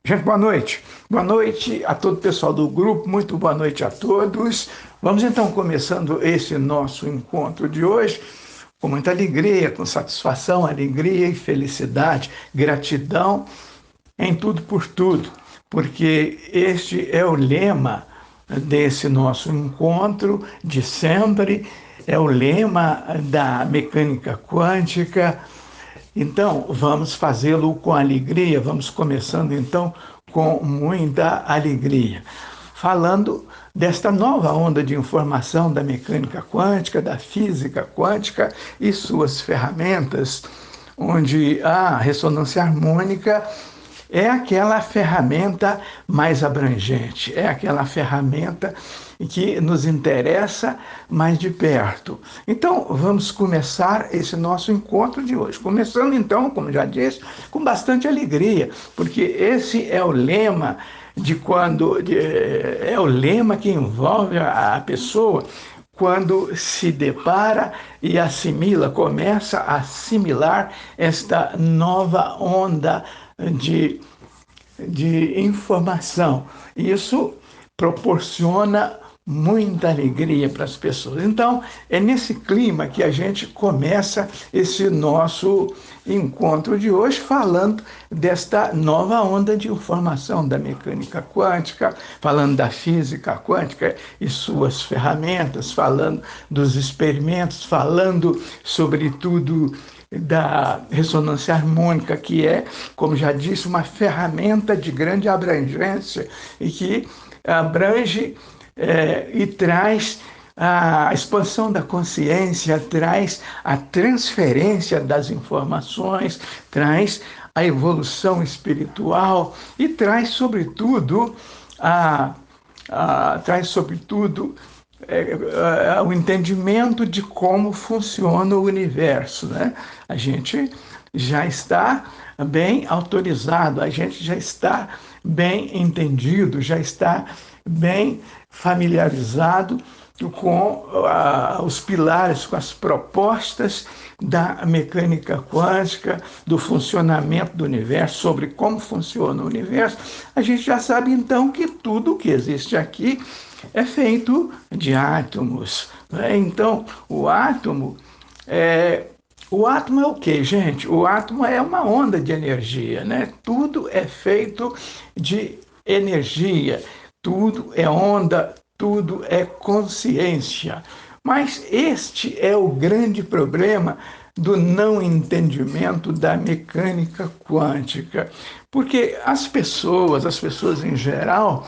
Gente, boa noite. Boa noite a todo o pessoal do grupo, muito boa noite a todos. Vamos então começando esse nosso encontro de hoje com muita alegria, com satisfação, alegria e felicidade, gratidão em tudo por tudo, porque este é o lema desse nosso encontro de sempre, é o lema da mecânica quântica. Então, vamos fazê-lo com alegria, vamos começando então com muita alegria, falando desta nova onda de informação da mecânica quântica, da física quântica e suas ferramentas, onde a ressonância harmônica é aquela ferramenta mais abrangente, é aquela ferramenta que nos interessa mais de perto. Então, vamos começar esse nosso encontro de hoje. Começando, então, como já disse, com bastante alegria, porque esse é o lema é o lema que envolve a pessoa quando se depara e assimila, começa a assimilar esta nova onda de informação. Isso proporciona muita alegria para as pessoas. Então, é nesse clima que a gente começa esse nosso encontro de hoje, falando desta nova onda de informação da mecânica quântica, falando da física quântica e suas ferramentas, falando dos experimentos, falando, sobretudo, da ressonância harmônica, que é, como já disse, uma ferramenta de grande abrangência e que abrange e traz a expansão da consciência, traz a transferência das informações, traz a evolução espiritual e traz, sobretudo, o entendimento de como funciona o universo, né? A gente já está bem autorizado, a gente já está bem entendido, já está bem familiarizado com os pilares, com as propostas da mecânica quântica, do funcionamento do universo, sobre como funciona o universo. A gente já sabe, então, que tudo que existe aqui é feito de átomos, né? Então, o átomo é o quê, gente? O átomo é uma onda de energia, né? Tudo é feito de energia, tudo é onda, tudo é consciência. Mas este é o grande problema do não entendimento da mecânica quântica, porque as pessoas em geral,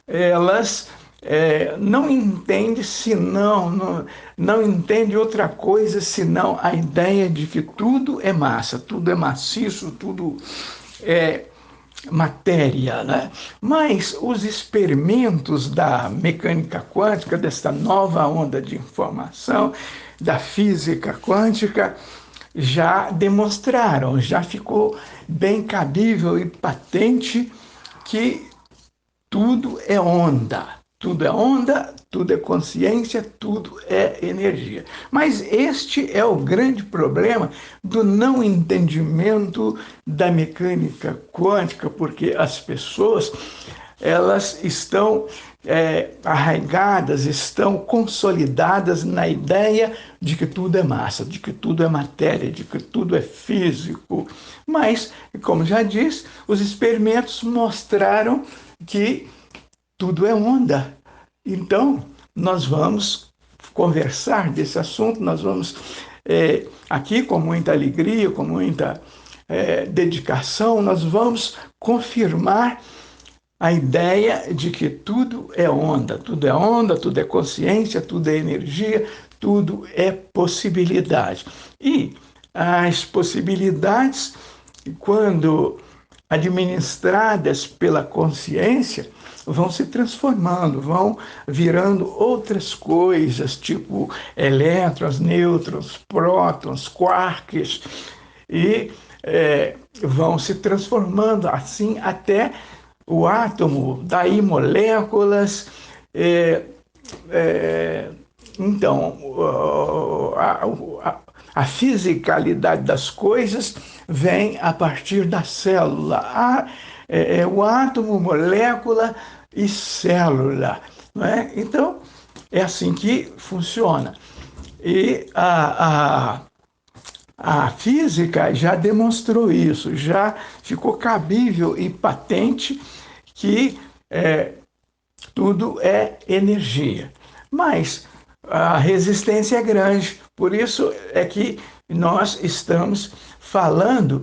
elas não entendem não entende outra coisa senão a ideia de que tudo é massa, tudo é maciço, tudo é matéria, né? Mas os experimentos da mecânica quântica, desta nova onda de informação, da física quântica, já demonstraram, já ficou bem cabível e patente que tudo é onda. Tudo é onda, tudo é consciência, tudo é energia. Mas este é o grande problema do não entendimento da mecânica quântica, porque as pessoas, elas estão arraigadas, estão consolidadas na ideia de que tudo é massa, de que tudo é matéria, de que tudo é físico. Mas, como já disse, os experimentos mostraram que tudo é onda. Então, nós vamos conversar desse assunto, nós vamos aqui com muita alegria, com muita dedicação, nós vamos confirmar a ideia de que tudo é onda, tudo é consciência, tudo é energia, tudo é possibilidade. E as possibilidades, quando administradas pela consciência, vão se transformando, vão virando outras coisas, tipo elétrons, nêutrons, prótons, quarks, e vão se transformando assim até o átomo, daí moléculas. Então, a fisicalidade das coisas vem a partir da célula. é o átomo, molécula e célula, não é? Então, é assim que funciona. E a física já demonstrou isso, já ficou cabível e patente que tudo é energia. Mas a resistência é grande, por isso é que nós estamos falando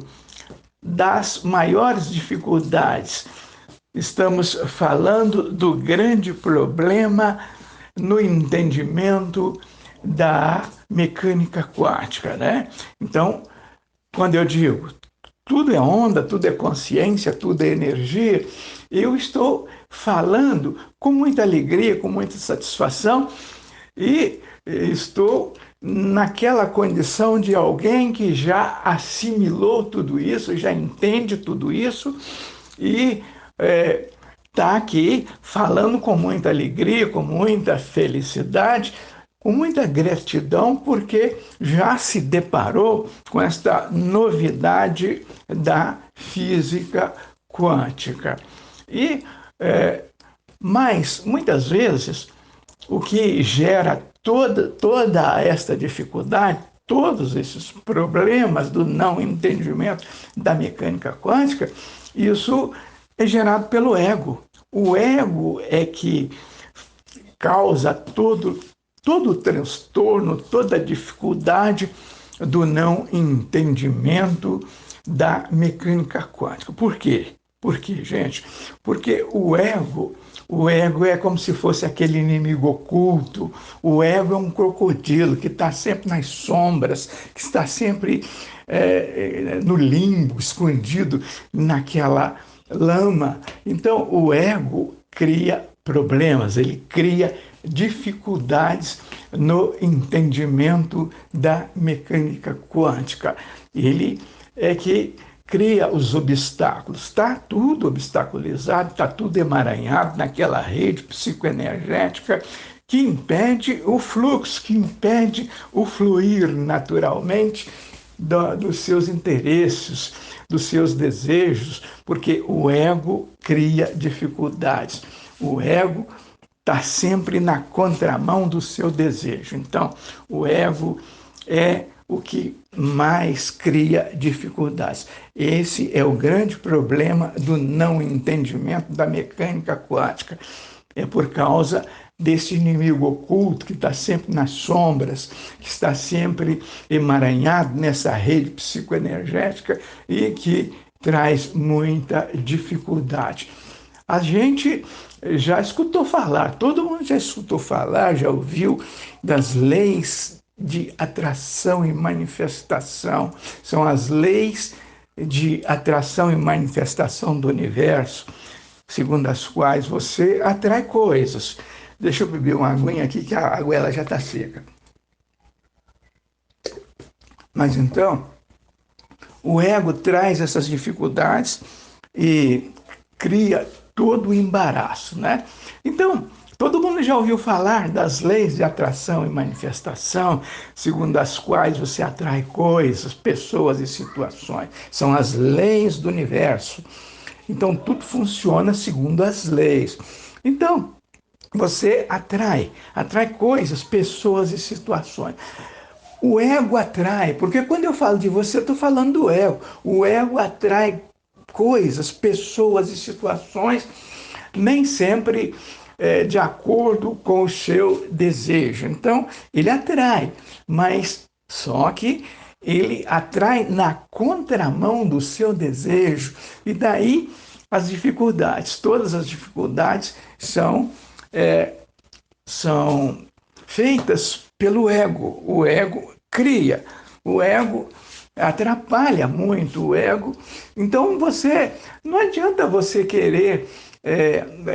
das maiores dificuldades. Estamos falando do grande problema no entendimento da mecânica quântica, né? Então, quando eu digo tudo é onda, tudo é consciência, tudo é energia, eu estou falando com muita alegria, com muita satisfação e estou naquela condição de alguém que já assimilou tudo isso, já entende tudo isso e está aqui falando com muita alegria, com muita felicidade, com muita gratidão, porque já se deparou com esta novidade da física quântica. Mas, muitas vezes, o que gera toda esta dificuldade, todos esses problemas do não entendimento da mecânica quântica, isso é gerado pelo ego. O ego é que causa todo o transtorno, toda a dificuldade do não entendimento da mecânica quântica. Por quê? Por quê, gente? Porque o ego é como se fosse aquele inimigo oculto. O ego é um crocodilo que está sempre nas sombras, que está sempre no limbo, escondido naquela lama. Então, o ego cria problemas, ele cria dificuldades no entendimento da mecânica quântica. Ele é que cria os obstáculos. Está tudo obstaculizado, está tudo emaranhado naquela rede psicoenergética que impede o fluxo, que impede o fluir naturalmente dos seus interesses, dos seus desejos, porque o ego cria dificuldades. O ego está sempre na contramão do seu desejo. Então, o ego é o que mais cria dificuldades. Esse é o grande problema do não entendimento da mecânica quântica. É por causa desse inimigo oculto que está sempre nas sombras, que está sempre emaranhado nessa rede psicoenergética e que traz muita dificuldade. A gente já escutou falar, todo mundo já escutou falar, já ouviu das leis de atração e manifestação. São as leis de atração e manifestação do universo, segundo as quais você atrai coisas. Deixa eu beber uma aguinha aqui, que a água ela já está seca. Mas então, o ego traz essas dificuldades e cria todo o embaraço, né? Então, todo mundo já ouviu falar das leis de atração e manifestação, segundo as quais você atrai coisas, pessoas e situações. São as leis do universo. Então, tudo funciona segundo as leis. Então, você atrai coisas, pessoas e situações. O ego atrai, porque quando eu falo de você, eu estou falando do ego. O ego atrai coisas, pessoas e situações, nem sempre de acordo com o seu desejo. Então, ele atrai, mas só que ele atrai na contramão do seu desejo. E daí as dificuldades, todas as dificuldades são feitas pelo ego. O ego cria, o ego atrapalha muito o ego. Então não adianta você querer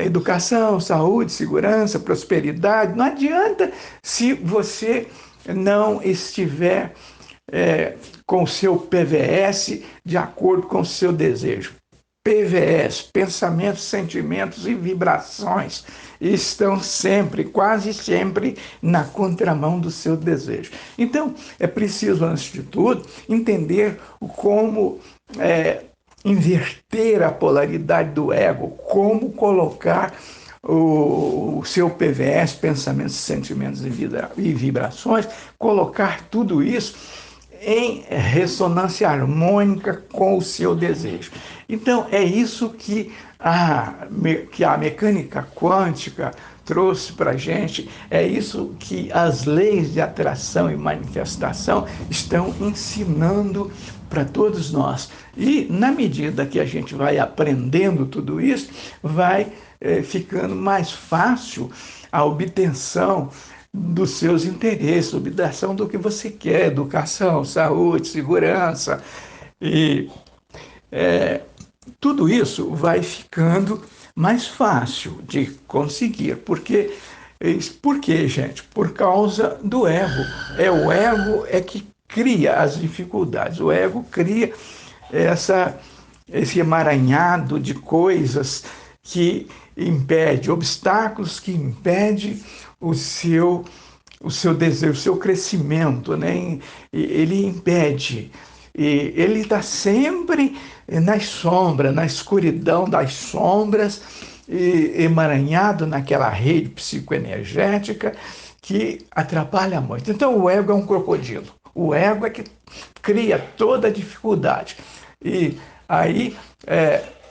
educação, saúde, segurança, prosperidade, não adianta se você não estiver com o seu PVS de acordo com o seu desejo. PVS, pensamentos, sentimentos e vibrações, estão sempre, quase sempre, na contramão do seu desejo. Então, é preciso, antes de tudo, entender como inverter a polaridade do ego, como colocar o seu PVS, pensamentos, sentimentos e vibrações, colocar tudo isso em ressonância harmônica com o seu desejo. Então, é isso que a mecânica quântica trouxe para a gente, é isso que as leis de atração e manifestação estão ensinando para todos nós. E, na medida que a gente vai aprendendo tudo isso, vai ficando mais fácil a obtenção dos seus interesses, obtenção do que você quer, educação, saúde, segurança. E tudo isso vai ficando mais fácil de conseguir, por quê, gente? Por causa do ego. O ego é que cria as dificuldades. O ego cria esse emaranhado de coisas que impede, obstáculos que impedem o seu desejo, o seu crescimento, né? Ele impede. E ele está sempre nas sombras, na escuridão das sombras, emaranhado naquela rede psicoenergética que atrapalha muito. Então o ego é um crocodilo. O ego é que cria toda a dificuldade. E aí,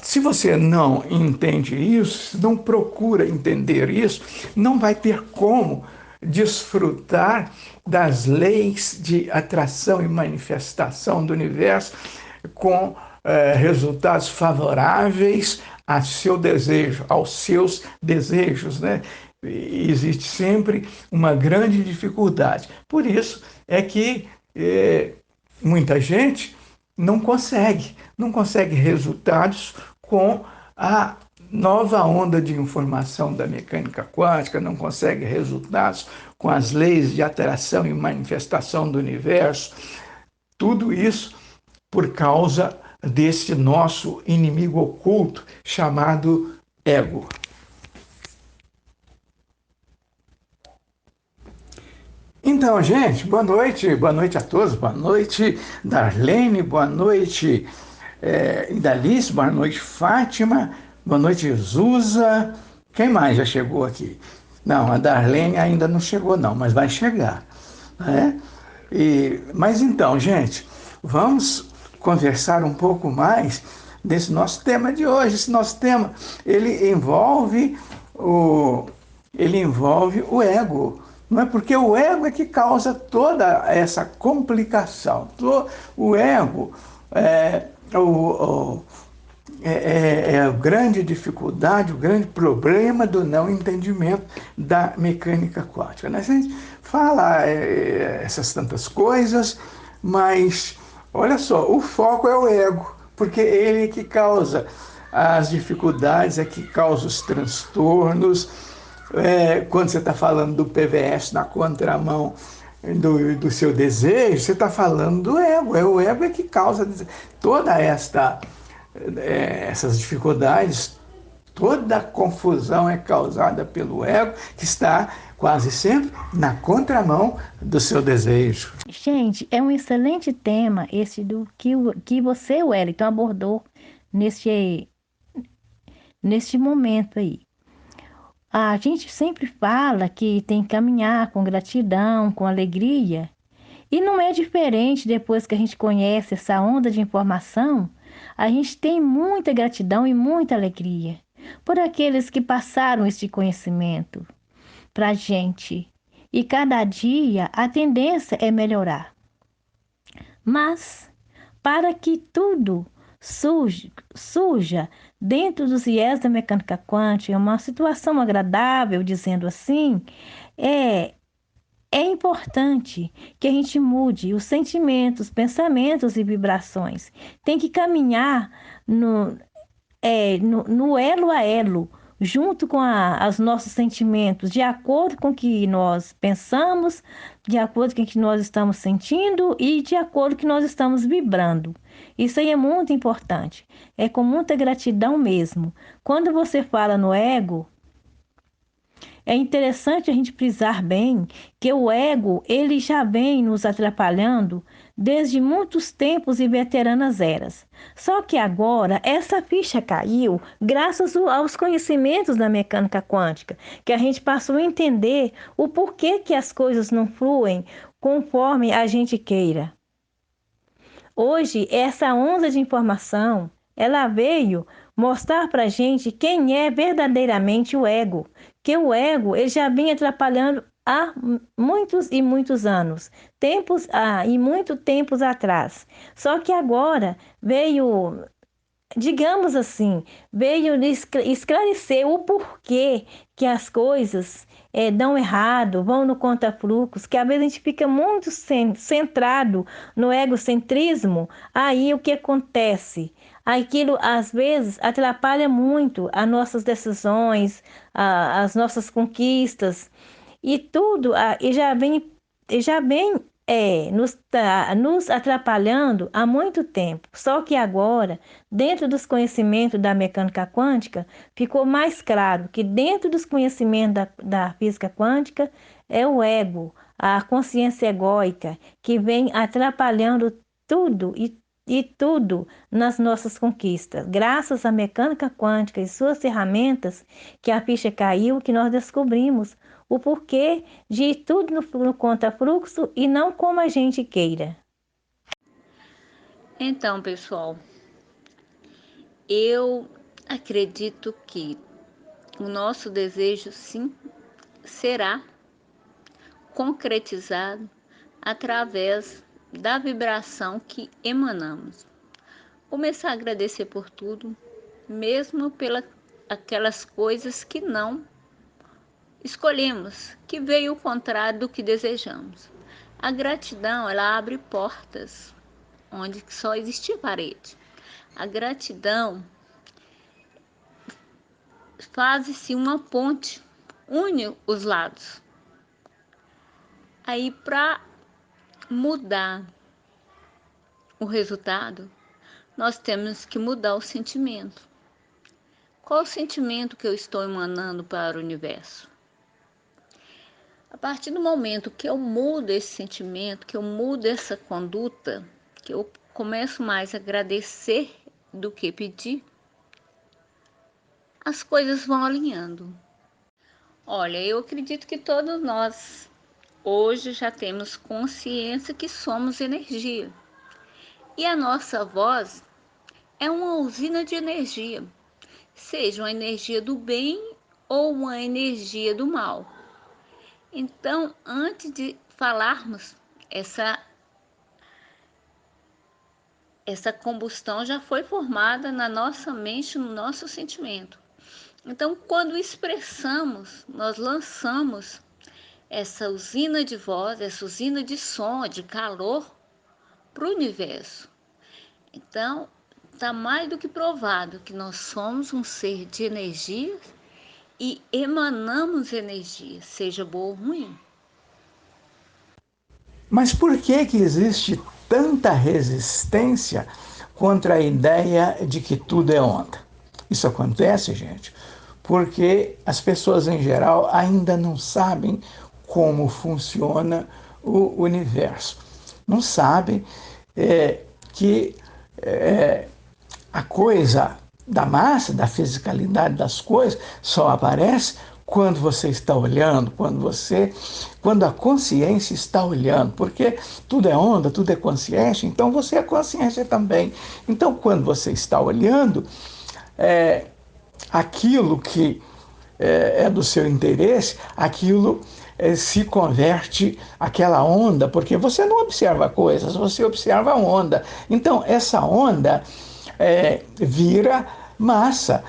se você não entende isso, não procura entender isso, não vai ter como desfrutar das leis de atração e manifestação do universo com resultados favoráveis a seu desejo, aos seus desejos, né? E existe sempre uma grande dificuldade. Por isso é que muita gente não consegue resultados com a nova onda de informação da mecânica quântica, não consegue resultados com as leis de atração e manifestação do universo. Tudo isso por causa desse nosso inimigo oculto chamado ego. Então, gente, boa noite a todos, boa noite, Darlene, boa noite, Idalice, boa noite, Fátima, boa noite, Zusa, quem mais já chegou aqui? Não, a Darlene ainda não chegou não, mas vai chegar, né? Mas então, gente, vamos conversar um pouco mais desse nosso tema de hoje. Esse nosso tema, ele envolve o ego. Não é porque o ego é que causa toda essa complicação. O ego é a grande dificuldade, o grande problema do não entendimento da mecânica quântica. Né? A gente fala essas tantas coisas, mas olha só, o foco é o ego, porque ele é que causa as dificuldades, é que causa os transtornos. Quando você está falando do PVS na contramão do seu desejo, você está falando do ego. O ego é que causa toda essas dificuldades, toda a confusão é causada pelo ego, que está quase sempre na contramão do seu desejo. Gente, é um excelente tema esse do que você, Wellington, abordou neste momento aí. A gente sempre fala que tem que caminhar com gratidão, com alegria, e não é diferente depois que a gente conhece essa onda de informação, a gente tem muita gratidão e muita alegria por aqueles que passaram este conhecimento para a gente. E cada dia a tendência é melhorar. Mas, para que tudo surja dentro dos viés da mecânica quântica, uma situação agradável, dizendo assim, é importante que a gente mude os sentimentos, pensamentos e vibrações. Tem que caminhar no elo a elo, junto com os nossos sentimentos, de acordo com o que nós pensamos, de acordo com o que nós estamos sentindo e de acordo com o que nós estamos vibrando. Isso aí é muito importante. É com muita gratidão mesmo. Quando você fala no ego, é interessante a gente frisar bem que o ego, ele já vem nos atrapalhando desde muitos tempos e veteranas eras. Só que agora essa ficha caiu graças aos conhecimentos da mecânica quântica, que a gente passou a entender o porquê que as coisas não fluem conforme a gente queira. Hoje, essa onda de informação, ela veio mostrar para a gente quem é verdadeiramente o ego, que o ego ele já vinha atrapalhando há muitos e muitos anos, e muito tempos atrás. Só que agora veio, digamos assim, veio esclarecer o porquê que as coisas dão errado, vão no contrafluxo, que às vezes a gente fica muito centrado no egocentrismo, aí o que acontece? Aquilo às vezes atrapalha muito as nossas decisões, as nossas conquistas, e tudo, e já vem nos atrapalhando há muito tempo. Só que agora, dentro dos conhecimentos da mecânica quântica, ficou mais claro que dentro dos conhecimentos da física quântica é o ego, a consciência egóica, que vem atrapalhando tudo e tudo nas nossas conquistas. Graças à mecânica quântica e suas ferramentas, que a ficha caiu, que nós descobrimos o porquê de ir tudo no contrafluxo e não como a gente queira. Então, pessoal, eu acredito que o nosso desejo, sim, será concretizado através da vibração que emanamos. Começar a agradecer por tudo, mesmo pelas aquelas coisas que não escolhemos, que veio o contrário do que desejamos. A gratidão, ela abre portas onde só existia parede. A gratidão faz-se uma ponte, une os lados. Aí, para mudar o resultado, nós temos que mudar o sentimento. Qual o sentimento que eu estou emanando para o universo? A partir do momento que eu mudo esse sentimento, que eu mudo essa conduta, que eu começo mais a agradecer do que pedir, as coisas vão alinhando. Olha, eu acredito que todos nós hoje já temos consciência que somos energia. E a nossa voz é uma usina de energia, seja uma energia do bem ou uma energia do mal. Então, antes de falarmos, essa combustão já foi formada na nossa mente, no nosso sentimento. Então, quando expressamos, nós lançamos essa usina de voz, essa usina de som, de calor para o universo. Então, está mais do que provado que nós somos um ser de energia e emanamos energia, seja boa ou ruim. Mas por que que existe tanta resistência contra a ideia de que tudo é onda? Isso acontece, gente, porque as pessoas em geral ainda não sabem como funciona o universo. Não sabem que a coisa da massa, da fisicalidade das coisas, só aparece quando você está olhando, quando a consciência está olhando, porque tudo é onda, tudo é consciência, então você é consciência também. Então, quando você está olhando, aquilo que é do seu interesse, aquilo se converte aquela onda, porque você não observa coisas, você observa a onda. Então, essa onda vira massa,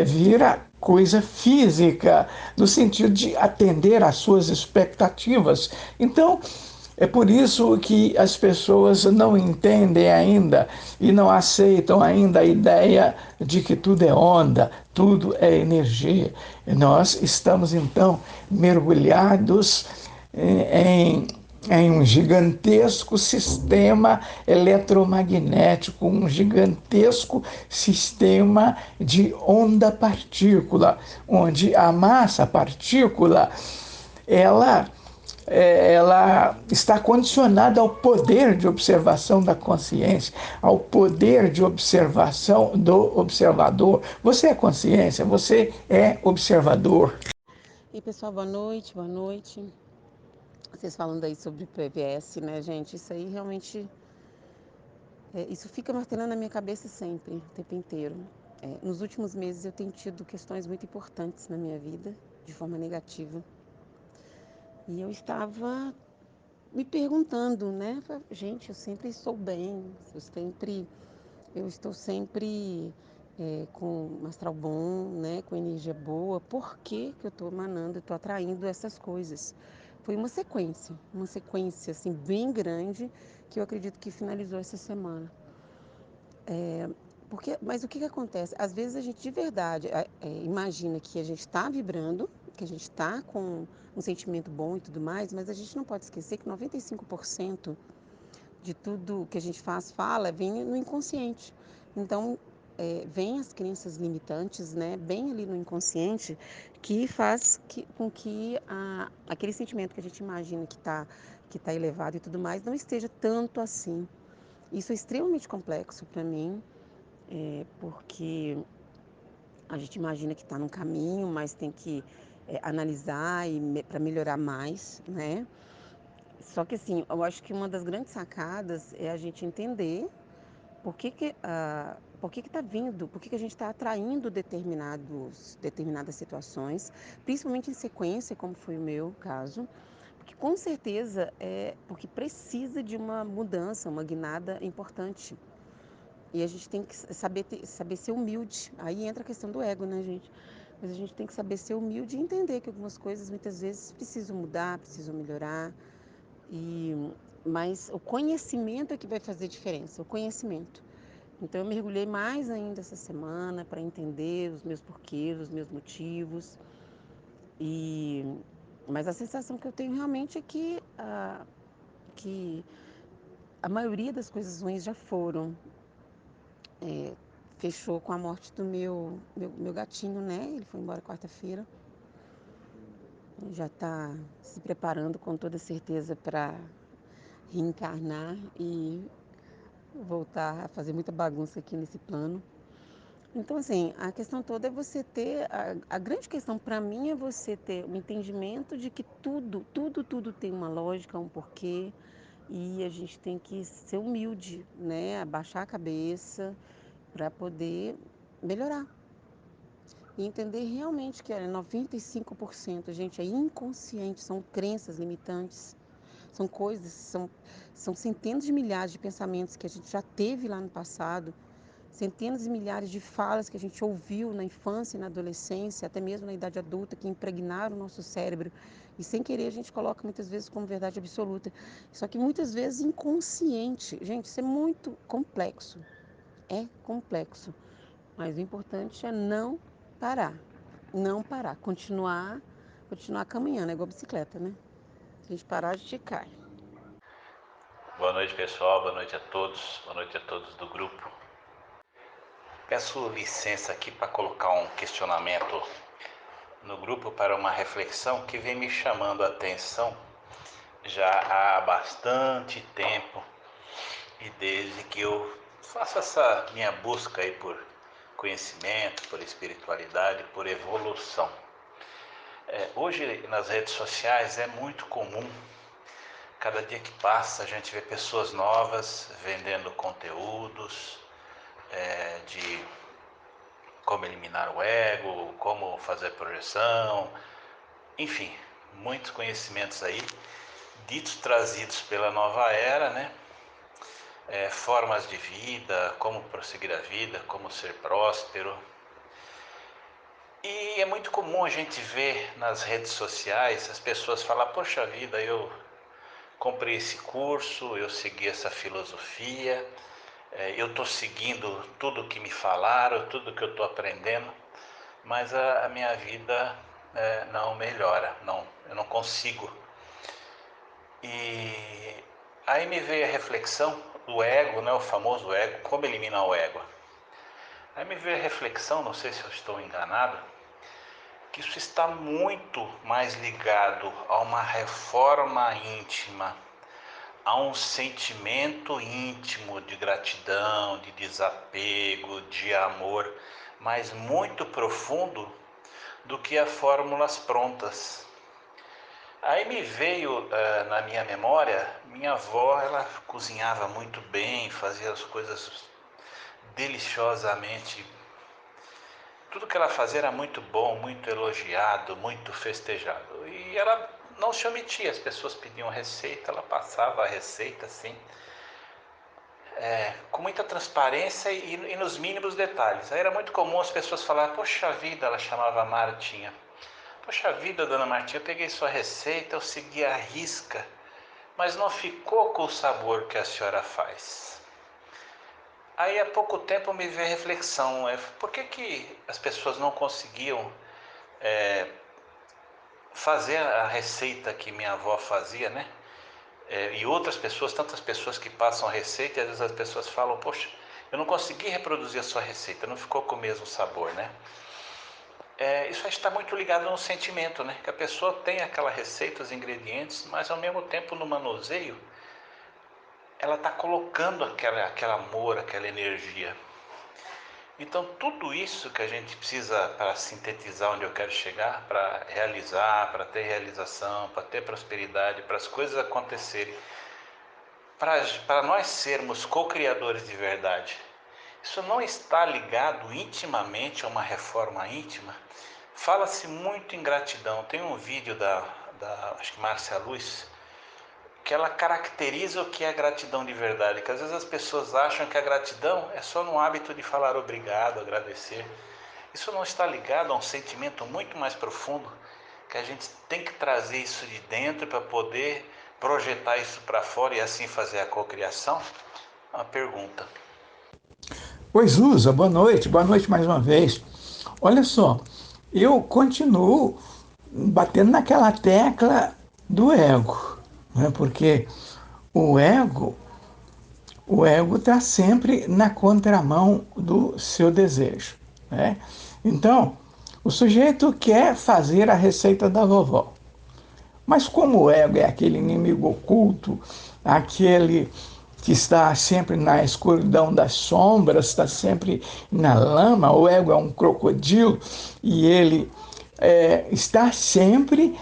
vira coisa física, no sentido de atender às suas expectativas. Então, é por isso que as pessoas não entendem ainda e não aceitam ainda a ideia de que tudo é onda, tudo é energia. Nós estamos, então, mergulhados em um gigantesco sistema eletromagnético, um gigantesco sistema de onda-partícula, onde a massa-partícula ela ela está condicionada ao poder de observação da consciência, ao poder de observação do observador. Você é consciência, você é observador. E pessoal, boa noite, boa noite. Vocês falando aí sobre PVS, né, gente? Isso aí realmente, isso fica martelando na minha cabeça sempre, o tempo inteiro. Nos últimos meses eu tenho tido questões muito importantes na minha vida, de forma negativa. E eu estava me perguntando, né? Gente, eu sempre estou bem, eu estou sempre com um astral bom, né? Com energia boa. Por que que eu estou emanando, estou atraindo essas coisas? Foi uma sequência assim bem grande que eu acredito que finalizou essa semana. Mas o que acontece? Às vezes a gente de verdade imagina que a gente está vibrando, que a gente está com um sentimento bom e tudo mais, mas a gente não pode esquecer que 95% de tudo que a gente fala, vem no inconsciente. Então, vem as crenças limitantes, né, bem ali no inconsciente, que faz com que aquele sentimento que a gente imagina que tá elevado e tudo mais, não esteja tanto assim. Isso é extremamente complexo para mim, porque a gente imagina que está num caminho, mas tem que analisar para melhorar mais, né? Só que assim, eu acho que uma das grandes sacadas é a gente entender por que está vindo, por que a gente está atraindo determinadas situações, principalmente em sequência, como foi o meu caso, porque com certeza é porque precisa de uma mudança, uma guinada importante. E a gente tem que saber ser humilde. Aí entra a questão do ego, né, gente? Mas a gente tem que saber ser humilde e entender que algumas coisas muitas vezes precisam mudar, precisam melhorar. Mas o conhecimento é que vai fazer diferença, o conhecimento. Então eu mergulhei mais ainda essa semana para entender os meus porquês, os meus motivos. Mas a sensação que eu tenho realmente é que a maioria das coisas ruins já foram. Fechou com a morte do meu gatinho, né? Ele foi embora quarta-feira. Já está se preparando com toda certeza para reencarnar e voltar a fazer muita bagunça aqui nesse plano. Então, assim, a questão toda é você ter. A grande questão para mim é você ter o entendimento de que tudo tem uma lógica, um porquê, e a gente tem que ser humilde, né? Abaixar a cabeça para poder melhorar. E entender realmente que, olha, 95%, gente, é inconsciente, são crenças limitantes. São coisas, são centenas de milhares de pensamentos que a gente já teve lá no passado, centenas de milhares de falas que a gente ouviu na infância e na adolescência, até mesmo na idade adulta, que impregnaram o nosso cérebro. E sem querer a gente coloca muitas vezes como verdade absoluta. Só que muitas vezes inconsciente. Gente, isso é muito complexo. É complexo. Mas o importante é não parar. Não parar. Continuar caminhando. É igual bicicleta, né? Se a gente parar, a gente cai. Boa noite, pessoal. Boa noite a todos. Boa noite a todos do grupo. Peço licença aqui para colocar um questionamento no grupo para uma reflexão que vem me chamando a atenção já há bastante tempo e desde que eu faço essa minha busca aí por conhecimento, por espiritualidade, por evolução. Hoje nas redes sociais é muito comum. Cada dia que passa a gente vê pessoas novas vendendo conteúdos de como eliminar o ego, como fazer projeção, enfim, muitos conhecimentos aí, ditos trazidos pela nova era, né? Formas de vida, como prosseguir a vida, como ser próspero. E é muito comum a gente ver nas redes sociais as pessoas falar, poxa vida, eu comprei esse curso, eu segui essa filosofia, eu estou seguindo tudo que me falaram, tudo que eu estou aprendendo, mas a minha vida não melhora, não, eu não consigo. E aí me veio a reflexão do ego, né, o famoso ego, como eliminar o ego. Aí me veio a reflexão, não sei se eu estou enganado, que isso está muito mais ligado a uma reforma íntima, a um sentimento íntimo de gratidão, de desapego, de amor, mas muito profundo do que a fórmulas prontas. Aí me veio na minha memória, minha avó, ela cozinhava muito bem, fazia as coisas deliciosamente. Tudo que ela fazia era muito bom, muito elogiado, muito festejado. E ela não se omitia, as pessoas pediam receita, ela passava a receita assim, com muita transparência e nos mínimos detalhes. Aí era muito comum as pessoas falarem, poxa vida, ela chamava a Martinha. Poxa vida, dona Martinha, eu peguei sua receita, eu segui à risca, mas não ficou com o sabor que a senhora faz. Aí há pouco tempo me veio a reflexão, por que as pessoas não conseguiam fazer a receita que minha avó fazia, né? E outras pessoas, tantas pessoas que passam a receita, e às vezes as pessoas falam, poxa, eu não consegui reproduzir a sua receita, não ficou com o mesmo sabor, né? Isso está muito ligado no sentimento, né? Que a pessoa tem aquela receita, os ingredientes, mas ao mesmo tempo no manuseio, ela está colocando aquele amor, aquela energia. Então tudo isso que a gente precisa para sintetizar onde eu quero chegar, para realizar, para ter realização, para ter prosperidade, para as coisas acontecerem, para nós sermos co-criadores de verdade, isso não está ligado intimamente a uma reforma íntima. Fala-se muito em gratidão. Tem um vídeo da acho que Márcia Luz, que ela caracteriza o que é gratidão de verdade, que às vezes as pessoas acham que a gratidão é só no hábito de falar obrigado, agradecer. Isso não está ligado a um sentimento muito mais profundo, que a gente tem que trazer isso de dentro para poder projetar isso para fora e assim fazer a cocriação? Uma pergunta. Oi, Zusa, boa noite mais uma vez. Olha só, eu continuo batendo naquela tecla do ego, né? Porque o ego, o ego está sempre na contramão do seu desejo, né? Então, o sujeito quer fazer a receita da vovó, mas como o ego é aquele inimigo oculto, aquele que está sempre na escuridão das sombras, está sempre na lama, o ego é um crocodilo e ele está sempre,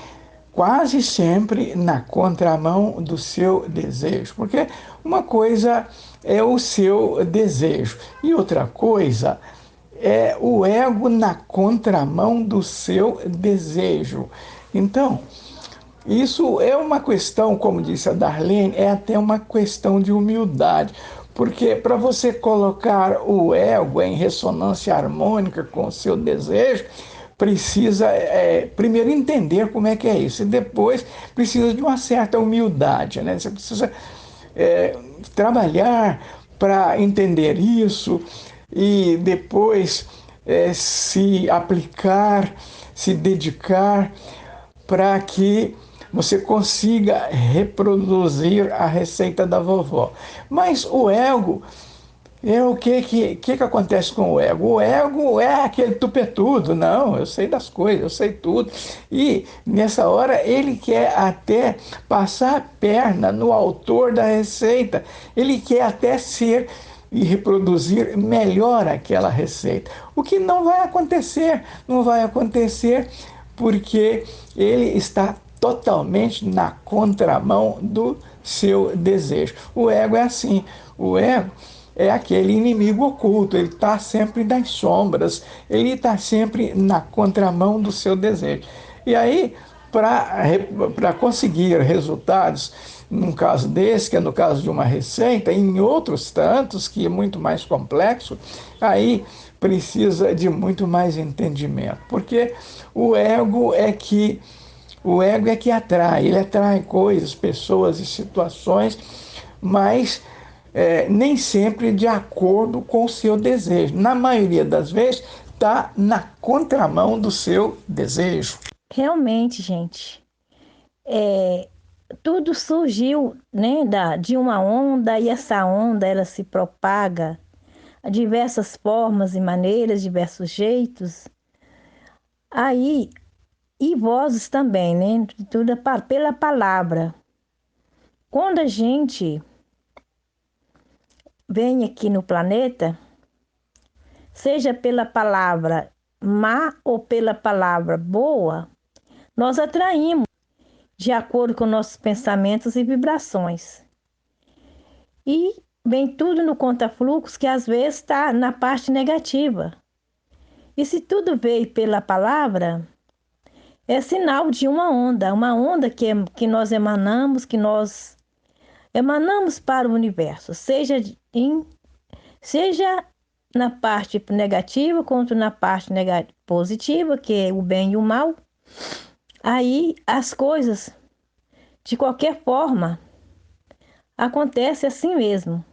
quase sempre, na contramão do seu desejo. Porque uma coisa é o seu desejo e outra coisa é o ego na contramão do seu desejo. Então, isso é uma questão, como disse a Darlene, é até uma questão de humildade, porque para você colocar o ego em ressonância harmônica com o seu desejo, precisa primeiro entender como é que é isso, e depois precisa de uma certa humildade, né? Você precisa trabalhar para entender isso e depois se aplicar, se dedicar para que você consiga reproduzir a receita da vovó. Mas o ego o que acontece com o ego? O ego é aquele tupetudo, não, eu sei das coisas, eu sei tudo. E nessa hora ele quer até passar a perna no autor da receita, ele quer até ser e reproduzir melhor aquela receita. O que não vai acontecer, não vai acontecer porque ele está totalmente na contramão do seu desejo. O ego é assim, o ego é aquele inimigo oculto, ele está sempre nas sombras, ele está sempre na contramão do seu desejo. E aí, para conseguir resultados, num caso desse, que é no caso de uma receita, e em outros tantos, que é muito mais complexo, aí precisa de muito mais entendimento, porque o ego é que atrai, ele atrai coisas, pessoas e situações, mas nem sempre de acordo com o seu desejo. Na maioria das vezes, está na contramão do seu desejo. Realmente, gente, é, tudo surgiu, né, de uma onda, e essa onda ela se propaga de diversas formas e maneiras, diversos jeitos. Aí, e vozes também, né? Tudo pela palavra. Quando a gente vem aqui no planeta, seja pela palavra má ou pela palavra boa, nós atraímos de acordo com nossos pensamentos e vibrações. E vem tudo no conta-fluxo que às vezes está na parte negativa. E se tudo veio pela palavra, é sinal de uma onda que nós emanamos, que nós emanamos para o universo, seja na parte negativa quanto na parte positiva, que é o bem e o mal. Aí as coisas, de qualquer forma, acontecem assim mesmo,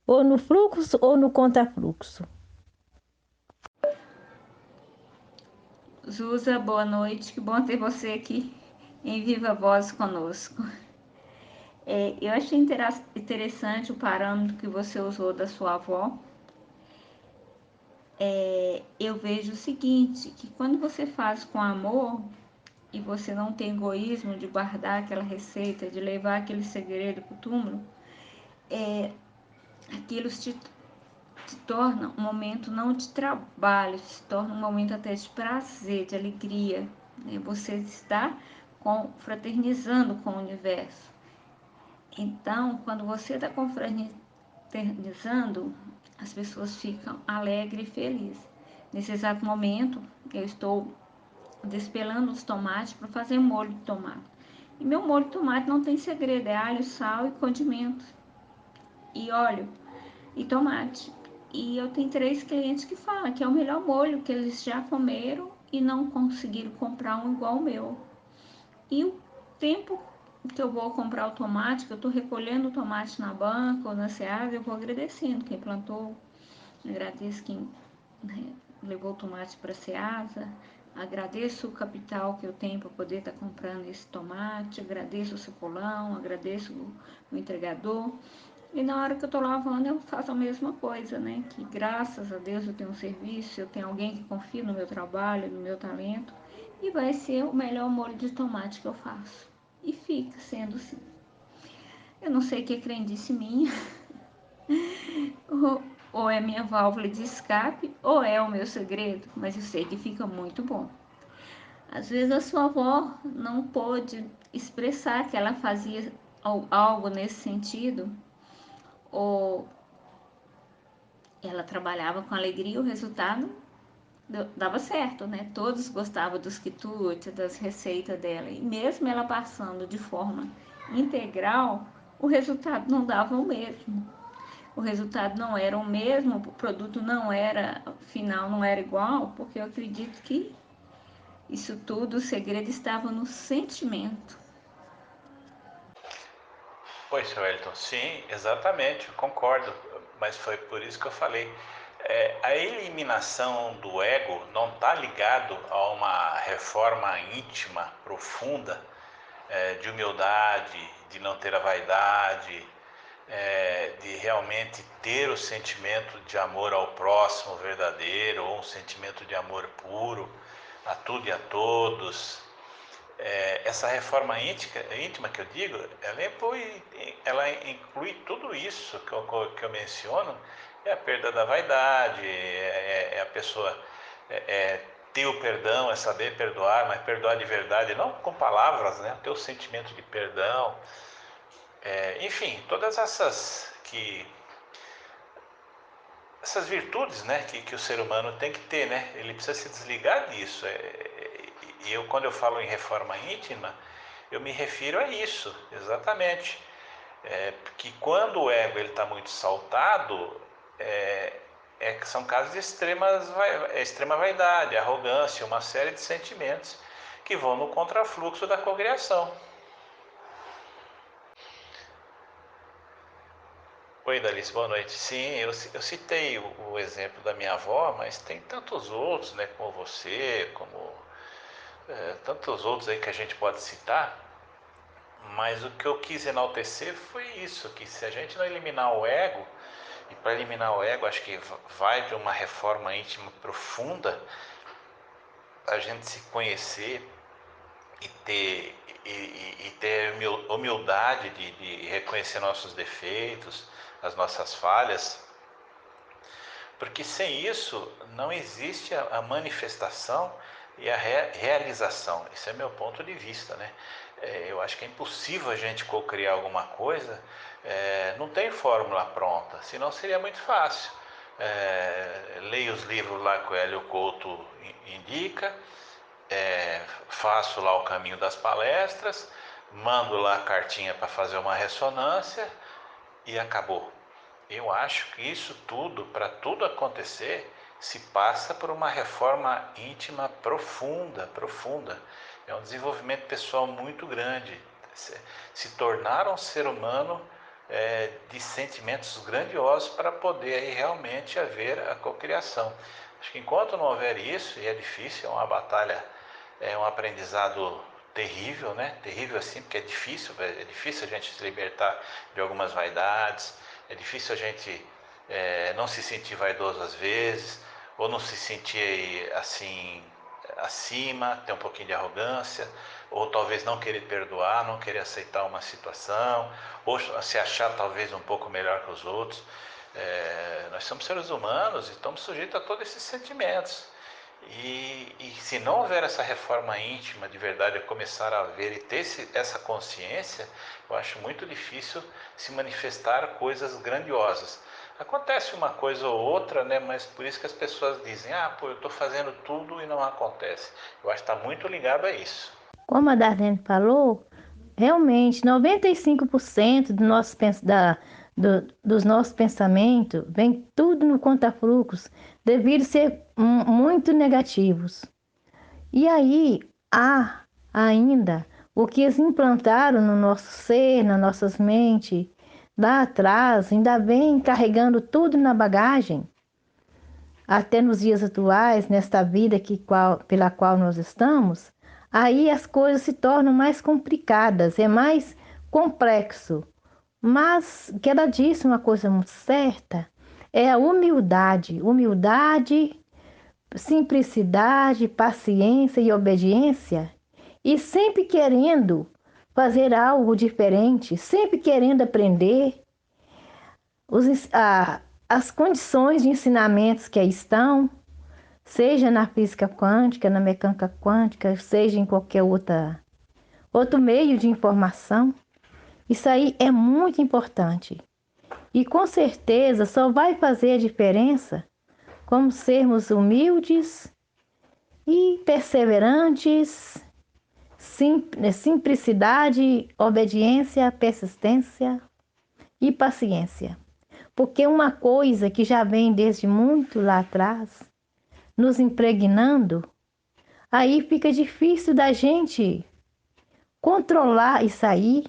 ou no fluxo ou no contrafluxo. Zusa, boa noite, que bom ter você aqui em Viva Voz conosco. Eu achei interessante o parâmetro que você usou da sua avó. Eu vejo o seguinte, que quando você faz com amor e você não tem egoísmo de guardar aquela receita, de levar aquele segredo para o túmulo, aquilo te torna um momento não de trabalho, se torna um momento até de prazer, de alegria. Né? Você está fraternizando com o universo. Então, quando você está confraternizando, as pessoas ficam alegres e felizes. Nesse exato momento, eu estou despelando os tomates para fazer molho de tomate. E meu molho de tomate não tem segredo, é alho, sal e condimentos. E óleo e tomate. E eu tenho 3 clientes que falam que é o melhor molho que eles já comeram e não conseguiram comprar um igual o meu. E o tempo que eu vou comprar o tomate, que eu estou recolhendo o tomate na banca ou na Seasa, eu vou agradecendo quem plantou, agradeço quem, né, levou o tomate para a Seasa, agradeço o capital que eu tenho para poder estar comprando esse tomate, agradeço o sacolão, agradeço o entregador. E na hora que eu estou lavando, eu faço a mesma coisa, né? Que graças a Deus eu tenho um serviço, eu tenho alguém que confia no meu trabalho, no meu talento, e vai ser o melhor molho de tomate que eu faço. E fica sendo assim. Eu não sei que é crendice minha, ou é minha válvula de escape, ou é o meu segredo, mas eu sei que fica muito bom. Às vezes a sua avó não pôde expressar que ela fazia algo nesse sentido, ou ela trabalhava com alegria, o resultado dava certo, né? Todos gostavam dos quitutes, das receitas dela. E mesmo ela passando de forma integral, o resultado não dava o mesmo. O resultado não era o mesmo, o produto não era final, não era igual, porque eu acredito que isso tudo, o segredo estava no sentimento. Oi, seu Wellington. Sim, exatamente, eu concordo. Mas foi por isso que eu falei. A eliminação do ego não está ligado a uma reforma íntima, profunda, de humildade, de não ter a vaidade, de realmente ter o sentimento de amor ao próximo verdadeiro, ou um sentimento de amor puro a tudo e a todos. Essa reforma íntima que eu digo, ela inclui tudo isso que eu menciono, é a perda da vaidade, é a pessoa ter o perdão, é saber perdoar, mas perdoar de verdade, não com palavras, né? Ter o sentimento de perdão, enfim, todas essas virtudes, né, que o ser humano tem que ter, né? Ele precisa se desligar disso. E quando eu falo em reforma íntima, eu me refiro a isso, exatamente. Porque quando o ego está muito saltado, são casos de extrema vaidade, arrogância, uma série de sentimentos que vão no contrafluxo da cocriação. Oi, Dalice, boa noite. Sim, eu citei o exemplo da minha avó, mas tem tantos outros, né, como você, como tantos outros aí que a gente pode citar, Mas o que eu quis enaltecer foi isso, que se a gente não eliminar o ego, e para eliminar o ego acho que vai de uma reforma íntima profunda, a gente se conhecer e ter humildade de reconhecer nossos defeitos, as nossas falhas, porque sem isso não existe a manifestação e a realização. Esse é meu ponto de vista, né? Eu acho que é impossível a gente co-criar alguma coisa, não tem fórmula pronta, senão seria muito fácil. Leio os livros lá que o Hélio Couto indica, faço lá o caminho das palestras, mando lá a cartinha para fazer uma ressonância e acabou. Eu acho que isso tudo, para tudo acontecer, se passa por uma reforma íntima profunda, profunda. É um desenvolvimento pessoal muito grande. Se tornar um ser humano de sentimentos grandiosos para poder aí realmente haver a cocriação. Acho que enquanto não houver isso, e é difícil, é uma batalha, é um aprendizado terrível, né? Terrível assim, porque é difícil a gente se libertar de algumas vaidades, é difícil a gente não se sentir vaidoso às vezes, ou não se sentir assim acima, ter um pouquinho de arrogância, ou talvez não querer perdoar, não querer aceitar uma situação, ou se achar talvez um pouco melhor que os outros. Nós somos seres humanos e estamos sujeitos a todos esses sentimentos. E se não houver essa reforma íntima de verdade, começar a ver e ter essa consciência, eu acho muito difícil se manifestar coisas grandiosas. Acontece uma coisa ou outra, né? Mas por isso que as pessoas dizem, eu estou fazendo tudo e não acontece. Eu acho que está muito ligado a isso. Como a Darlene falou, realmente 95% dos nossos pensamentos vem tudo no conta-fluxos, devido ser muito negativos. E aí há ainda o que eles implantaram no nosso ser, nas nossas mentes, lá atrás, ainda vem carregando tudo na bagagem, até nos dias atuais, nesta vida pela qual nós estamos, aí as coisas se tornam mais complicadas, é mais complexo. Mas que ela disse uma coisa muito certa, é a humildade. Humildade, simplicidade, paciência e obediência, e sempre querendo fazer algo diferente, sempre querendo aprender as condições de ensinamentos que aí estão, seja na física quântica, na mecânica quântica, seja em qualquer outro meio de informação. Isso aí é muito importante. E com certeza só vai fazer a diferença como sermos humildes e perseverantes, simplicidade, obediência, persistência e paciência. Porque uma coisa que já vem desde muito lá atrás, nos impregnando, aí fica difícil da gente controlar isso aí.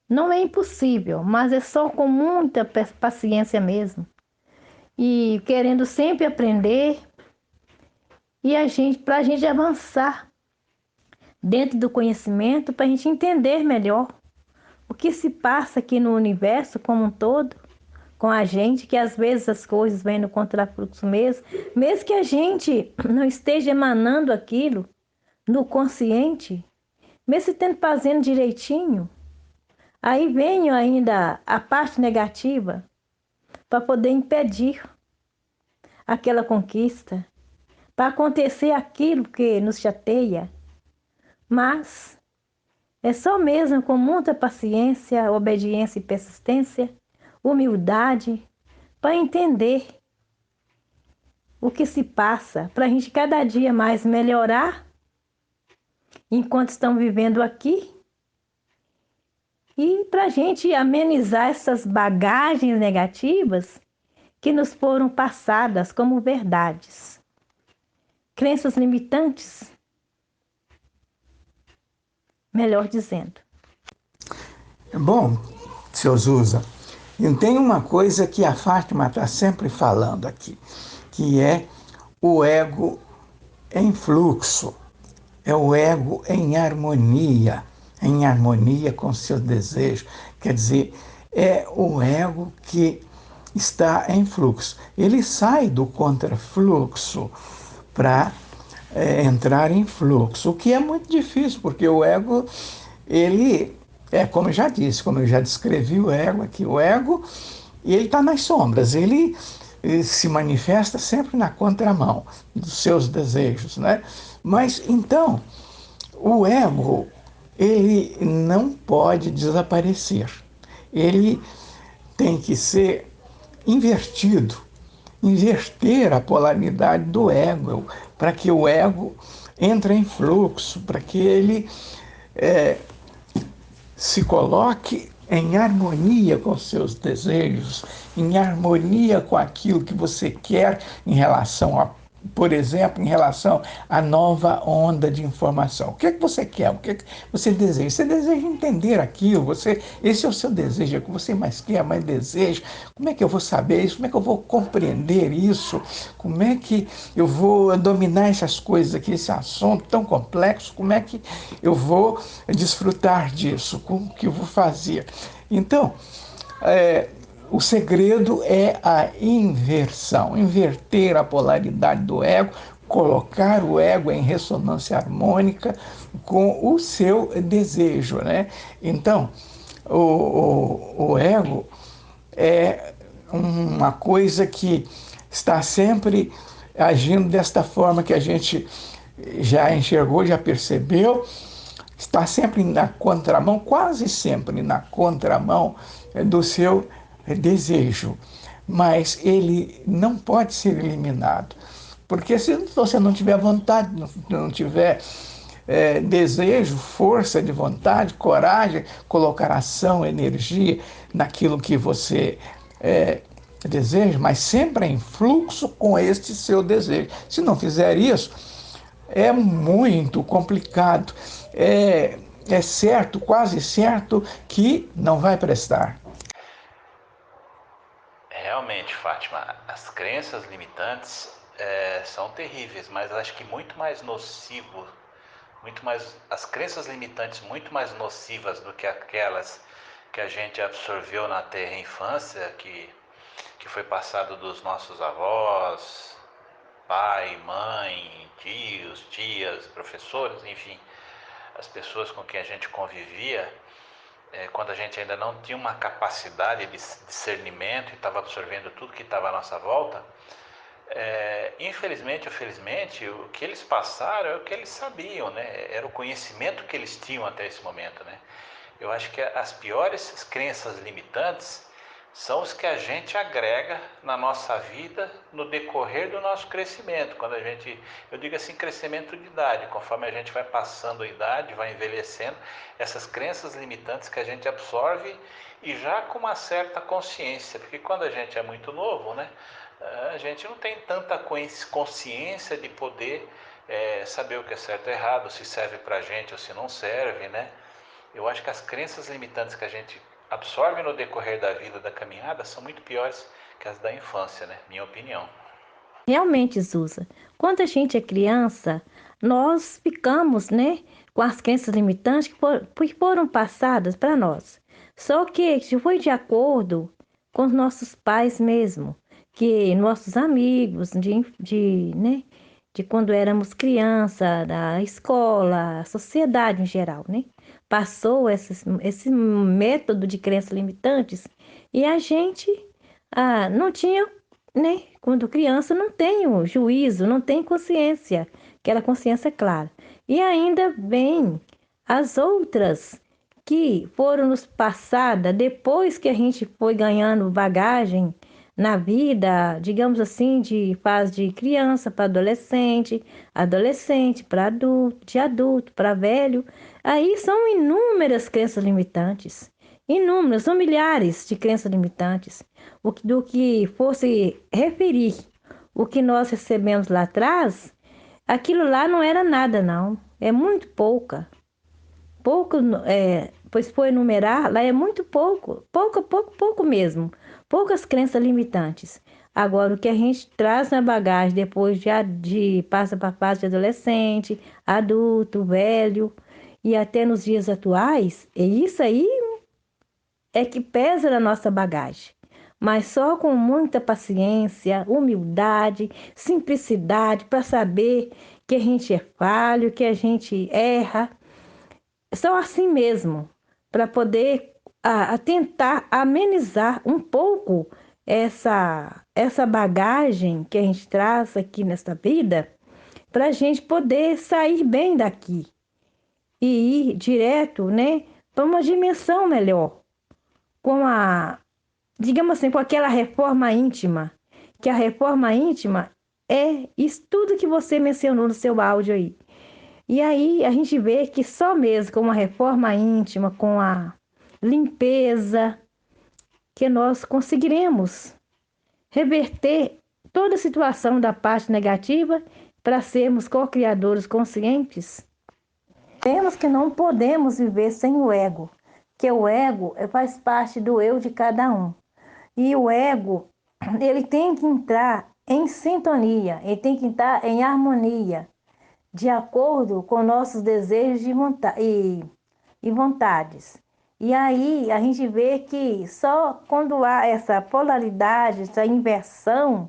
Não é impossível, mas é só com muita paciência mesmo. E querendo sempre aprender e para a gente avançar dentro do conhecimento, para a gente entender melhor o que se passa aqui no universo como um todo, com a gente, que às vezes as coisas vêm no contrafluxo mesmo que a gente não esteja emanando aquilo no consciente, mesmo tendo fazendo direitinho, aí vem ainda a parte negativa para poder impedir aquela conquista, para acontecer aquilo que nos chateia. Mas é só mesmo com muita paciência, obediência e persistência, humildade, para entender o que se passa, para a gente cada dia mais melhorar enquanto estamos vivendo aqui e para a gente amenizar essas bagagens negativas que nos foram passadas como verdades. Crenças limitantes, melhor dizendo. Bom, seu Zusa, e tem uma coisa que a Fátima está sempre falando aqui, que é o ego em fluxo, é o ego em harmonia, em harmonia com seus desejos. Quer dizer, é o ego que está em fluxo. Ele sai do contrafluxo para entrar em fluxo, o que é muito difícil, porque o ego, ele como eu já disse, como eu já descrevi o ego aqui, o ego, ele está nas sombras, ele se manifesta sempre na contramão dos seus desejos, né? Mas então, o ego, ele não pode desaparecer. Ele tem que ser invertido, inverter a polaridade do ego, para que o ego entre em fluxo, para que ele se coloque em harmonia com seus desejos, em harmonia com aquilo que você quer em relação a, por exemplo, em relação à nova onda de informação. O que é que você quer? O que é que você deseja? Você deseja entender aquilo, esse é o seu desejo, é o que você mais quer, mais deseja. Como é que eu vou saber isso? Como é que eu vou compreender isso? Como é que eu vou dominar essas coisas aqui, esse assunto tão complexo? Como é que eu vou desfrutar disso? Como que eu vou fazer? Então, o segredo é a inversão, inverter a polaridade do ego, colocar o ego em ressonância harmônica com o seu desejo, né? Então, o ego é uma coisa que está sempre agindo desta forma que a gente já enxergou, já percebeu, está sempre na contramão, quase sempre na contramão do seu desejo. Mas ele não pode ser eliminado. Porque se você não tiver vontade, não tiver desejo, força de vontade, coragem, colocar ação, energia naquilo que você deseja, mas sempre em fluxo com este seu desejo. Se não fizer isso, é muito complicado. É certo, quase certo, que não vai prestar. Realmente, Fátima, as crenças limitantes são terríveis, mas acho que muito mais nocivo, as crenças limitantes muito mais nocivas do que aquelas que a gente absorveu na terra infância, que foi passado dos nossos avós, pai, mãe, tios, tias, professores, enfim, as pessoas com quem a gente convivia, quando a gente ainda não tinha uma capacidade de discernimento e estava absorvendo tudo que estava à nossa volta, infelizmente ou felizmente, o que eles passaram é o que eles sabiam, né? Era o conhecimento que eles tinham até esse momento, né? Eu acho que as piores crenças limitantes são os que a gente agrega na nossa vida no decorrer do nosso crescimento. Quando a gente, eu digo assim, crescimento de idade, conforme a gente vai passando a idade, vai envelhecendo, essas crenças limitantes que a gente absorve e já com uma certa consciência, porque quando a gente é muito novo, né, a gente não tem tanta consciência de poder saber o que é certo e errado, se serve pra gente ou se não serve, né? Eu acho que as crenças limitantes que a gente absorve no decorrer da vida, da caminhada, são muito piores que as da infância, né? Minha opinião. Realmente, Zusa, quando a gente é criança, nós ficamos, né, com as crenças limitantes que foram passadas para nós. Só que foi de acordo com os nossos pais mesmo, que nossos amigos né, de quando éramos criança, da escola, a sociedade em geral, né, passou esse método de crenças limitantes e a gente não tinha, né? Quando criança não tem o juízo, não tem consciência, aquela consciência clara. E ainda bem as outras que foram nos passadas depois que a gente foi ganhando bagagem na vida, digamos assim, de fase de criança para adolescente, adolescente para adulto, de adulto para velho. Aí são inúmeras crenças limitantes. Inúmeras, são milhares de crenças limitantes. Do que fosse referir o que nós recebemos lá atrás, aquilo lá não era nada, não. É muito pouca. Pouco, pois for enumerar, lá é muito pouco. Pouco mesmo. Poucas crenças limitantes. Agora, o que a gente traz na bagagem depois de passa para a fase de adolescente, adulto, velho, e até nos dias atuais, e isso aí é que pesa na nossa bagagem. Mas só com muita paciência, humildade, simplicidade para saber que a gente é falho, que a gente erra. Só assim mesmo, para poder tentar amenizar um pouco essa bagagem que a gente traz aqui nesta vida, para a gente poder sair bem daqui e ir direto, né, para uma dimensão melhor, com digamos assim, com aquela reforma íntima, que a reforma íntima é isso tudo que você mencionou no seu áudio aí. E aí a gente vê que só mesmo com uma reforma íntima, com a limpeza, que nós conseguiremos reverter toda a situação da parte negativa para sermos co-criadores conscientes. Temos que não podemos viver sem o ego, que o ego faz parte do eu de cada um. E o ego, ele tem que entrar em sintonia, ele tem que entrar em harmonia, de acordo com nossos desejos e vontades. E aí a gente vê que só quando há essa polaridade, essa inversão,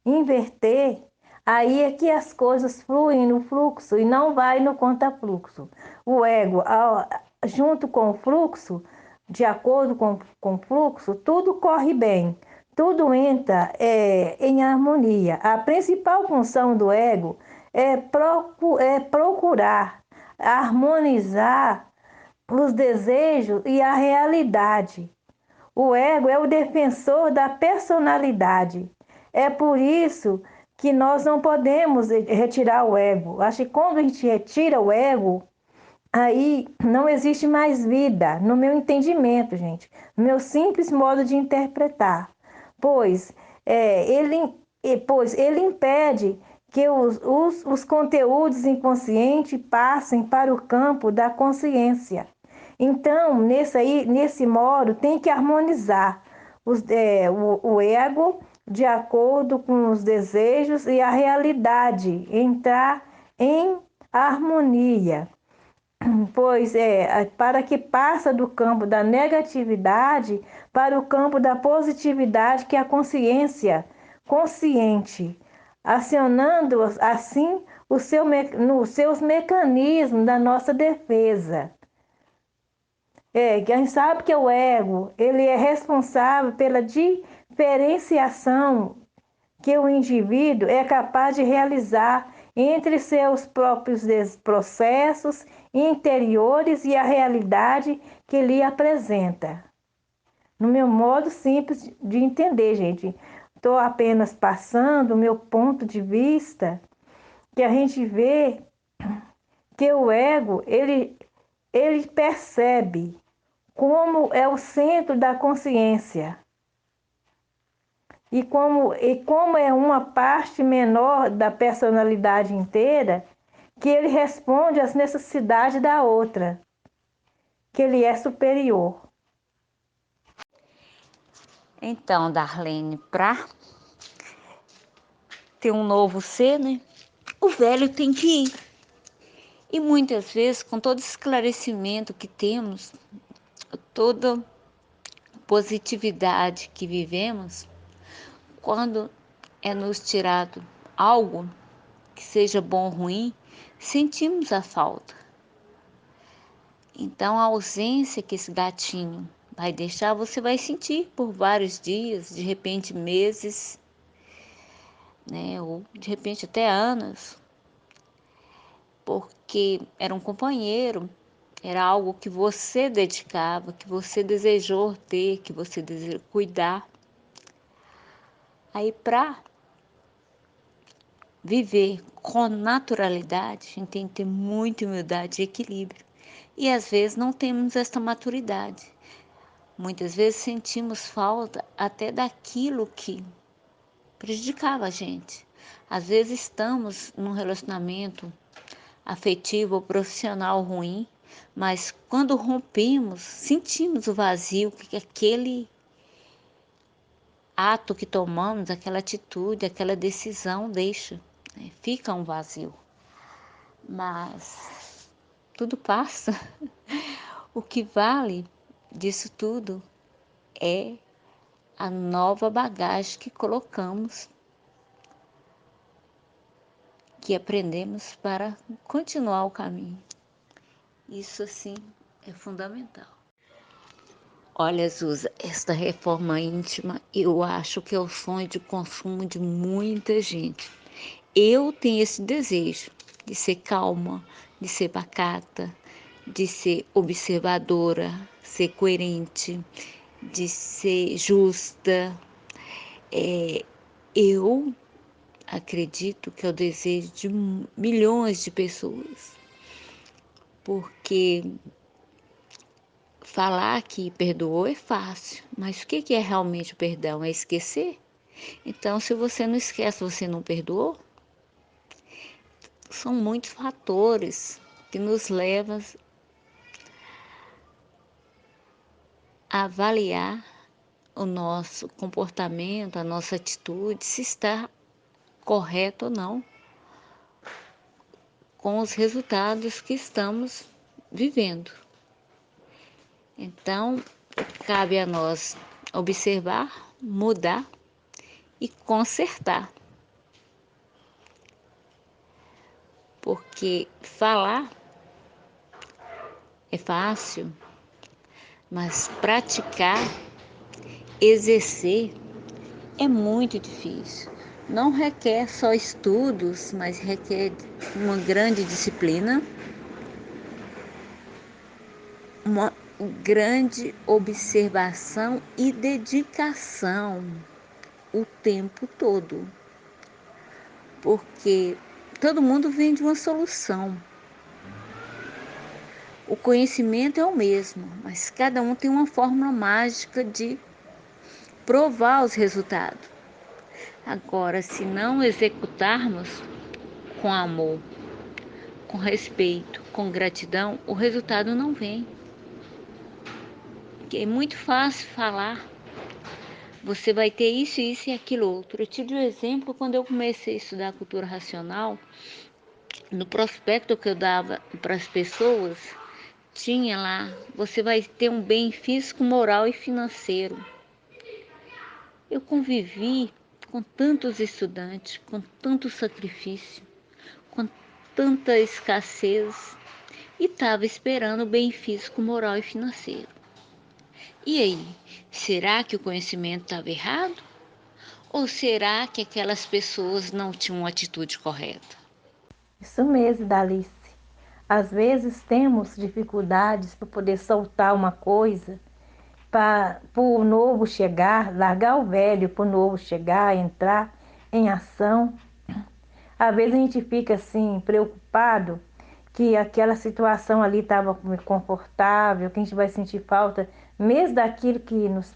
inverter, aí é que as coisas fluem no fluxo e não vai no contrafluxo. O ego, junto com o fluxo, de acordo com o fluxo, tudo corre bem, tudo entra em harmonia. A principal função do ego é procurar harmonizar os desejos e a realidade. O ego é o defensor da personalidade. É por isso que nós não podemos retirar o ego. Acho que quando a gente retira o ego, aí não existe mais vida, no meu entendimento, gente, no meu simples modo de interpretar. Pois, ele impede que os conteúdos inconscientes passem para o campo da consciência. Então, nesse modo, tem que harmonizar o ego de acordo com os desejos e a realidade, entrar em harmonia, pois para que passa do campo da negatividade para o campo da positividade, que é a consciência consciente, acionando assim nos seus mecanismos da nossa defesa. Quem sabe que o ego, ele é responsável pela diferenciação que o indivíduo é capaz de realizar entre seus próprios processos interiores e a realidade que lhe apresenta. No meu modo simples de entender, gente, estou apenas passando o meu ponto de vista, que a gente vê que o ego, ele percebe como é o centro da consciência. E como é uma parte menor da personalidade inteira, que ele responde às necessidades da outra, que ele é superior. Então, Darlene, para ter um novo ser, né, o velho tem que ir. E muitas vezes, com todo esclarecimento que temos, toda positividade que vivemos, quando é nos tirado algo, que seja bom ou ruim, sentimos a falta. Então, a ausência que esse gatinho vai deixar, você vai sentir por vários dias, de repente meses, né? Ou de repente até anos, porque era um companheiro, era algo que você dedicava, que você desejou ter, que você desejou cuidar. Aí, para viver com naturalidade, a gente tem que ter muita humildade e equilíbrio. E às vezes não temos essa maturidade. Muitas vezes sentimos falta até daquilo que prejudicava a gente. Às vezes estamos num relacionamento afetivo ou profissional ruim, mas quando rompemos, sentimos o vazio que aquele ato que tomamos, aquela atitude, aquela decisão deixa, né? Fica um vazio. Mas tudo passa. O que vale disso tudo é a nova bagagem que colocamos, que aprendemos para continuar o caminho. Isso, assim, é fundamental. Olha, Zusa, esta reforma íntima, eu acho que é o sonho de consumo de muita gente. Eu tenho esse desejo de ser calma, de ser pacata, de ser observadora, ser coerente, de ser justa. Eu acredito que é o desejo de milhões de pessoas, porque falar que perdoou é fácil, mas o que é realmente o perdão? É esquecer? Então, se você não esquece, você não perdoou? São muitos fatores que nos levam a avaliar o nosso comportamento, a nossa atitude, se está correto ou não com os resultados que estamos vivendo. Então, cabe a nós observar, mudar e consertar. Porque falar é fácil, mas praticar, exercer é muito difícil. Não requer só estudos, mas requer uma grande disciplina, uma grande observação e dedicação o tempo todo. Porque todo mundo vem de uma solução. O conhecimento é o mesmo, mas cada um tem uma fórmula mágica de provar os resultados. Agora, se não executarmos com amor, com respeito, com gratidão, o resultado não vem. Porque é muito fácil falar, você vai ter isso, isso e aquilo outro. Eu tive um exemplo quando eu comecei a estudar cultura racional. No prospecto que eu dava para as pessoas, tinha lá, você vai ter um bem físico, moral e financeiro. Eu convivi com tantos estudantes, com tanto sacrifício, com tanta escassez e estava esperando o bem físico, moral e financeiro. E aí, será que o conhecimento estava errado? Ou será que aquelas pessoas não tinham uma atitude correta? Isso mesmo, Dalice. Às vezes temos dificuldades para poder soltar uma coisa, para o novo chegar, largar o velho para o novo chegar, entrar em ação. Às vezes a gente fica assim, preocupado que aquela situação ali estava confortável, que a gente vai sentir falta, mesmo daquilo que nos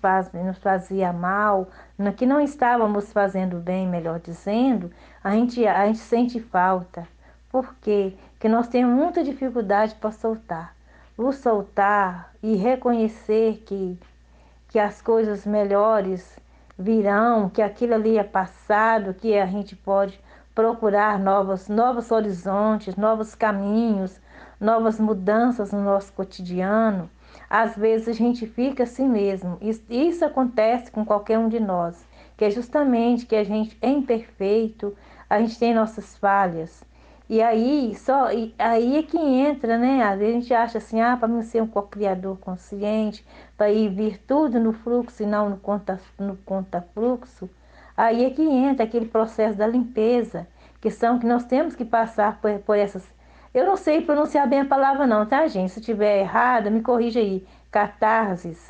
fazia mal, que não estávamos fazendo bem, melhor dizendo, a gente sente falta. Por quê? Porque nós temos muita dificuldade para soltar. O soltar e reconhecer que as coisas melhores virão, que aquilo ali é passado, que a gente pode procurar novos horizontes, novos caminhos, novas mudanças no nosso cotidiano. Às vezes a gente fica assim mesmo. Isso acontece com qualquer um de nós, que é justamente que a gente é imperfeito, a gente tem nossas falhas. E aí é que entra, né? Às vezes a gente acha assim, para mim ser um co-criador consciente, para ir vir tudo no fluxo e não no conta-fluxo, aí é que entra aquele processo da limpeza, que nós temos que passar por essas. Eu não sei pronunciar bem a palavra não, tá, gente? Se estiver errada, me corrija aí. Catarses.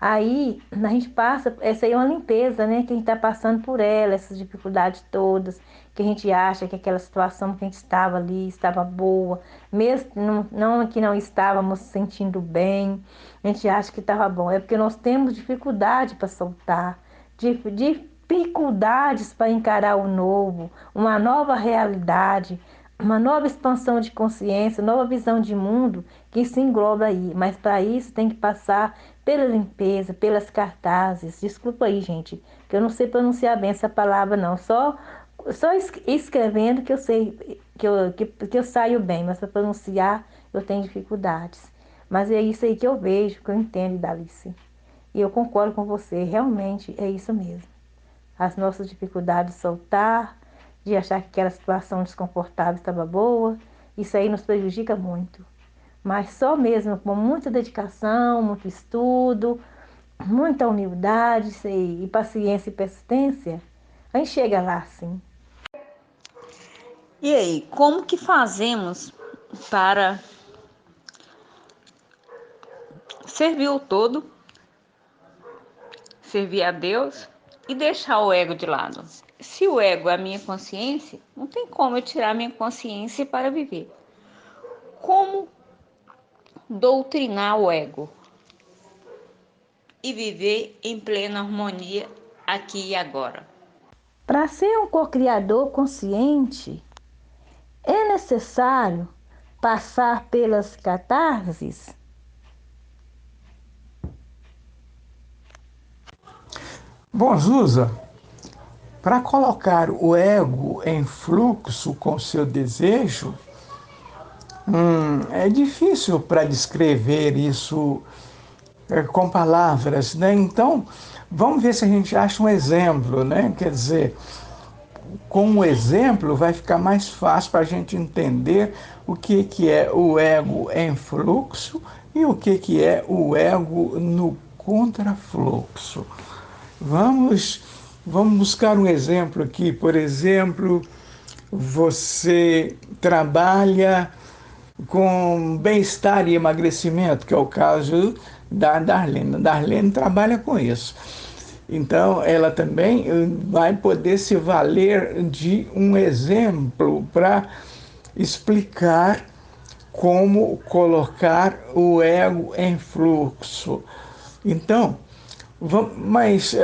Aí a gente passa, essa aí é uma limpeza, né? Que a gente está passando por ela, essas dificuldades todas, que a gente acha que aquela situação que a gente estava ali estava boa, mesmo não que não estávamos sentindo bem, a gente acha que estava bom. É porque nós temos dificuldade para soltar, dificuldades para encarar o novo, uma nova realidade, uma nova expansão de consciência, nova visão de mundo que se engloba aí. Mas para isso tem que passar pela limpeza, pelas cartazes. Desculpa aí, gente, que eu não sei pronunciar bem essa palavra, não. Só escrevendo que eu sei, que eu saio bem, mas para pronunciar eu tenho dificuldades. Mas é isso aí que eu vejo, que eu entendo, Dalice. E eu concordo com você, realmente é isso mesmo. As nossas dificuldades de soltar, de achar que aquela situação desconfortável estava boa, isso aí nos prejudica muito. Mas só mesmo com muita dedicação, muito estudo, muita humildade e paciência e persistência, a gente chega lá sim. E aí, como que fazemos para servir o todo, servir a Deus e deixar o ego de lado? Se o ego é a minha consciência, não tem como eu tirar minha consciência para viver. Como doutrinar o ego e viver em plena harmonia aqui e agora? Para ser um co-criador consciente, é necessário passar pelas catarses? Bom, Zusa, para colocar o ego em fluxo com seu desejo, é difícil para descrever isso com palavras, né? Então, vamos ver se a gente acha um exemplo, né? Quer dizer, com um exemplo vai ficar mais fácil para a gente entender o que é o ego em fluxo e o que é o ego no contrafluxo. Vamos buscar um exemplo aqui. Por exemplo, você trabalha com bem-estar e emagrecimento, que é o caso da Darlene. A Darlene trabalha com isso. Então, ela também vai poder se valer de um exemplo para explicar como colocar o ego em fluxo. Então, mas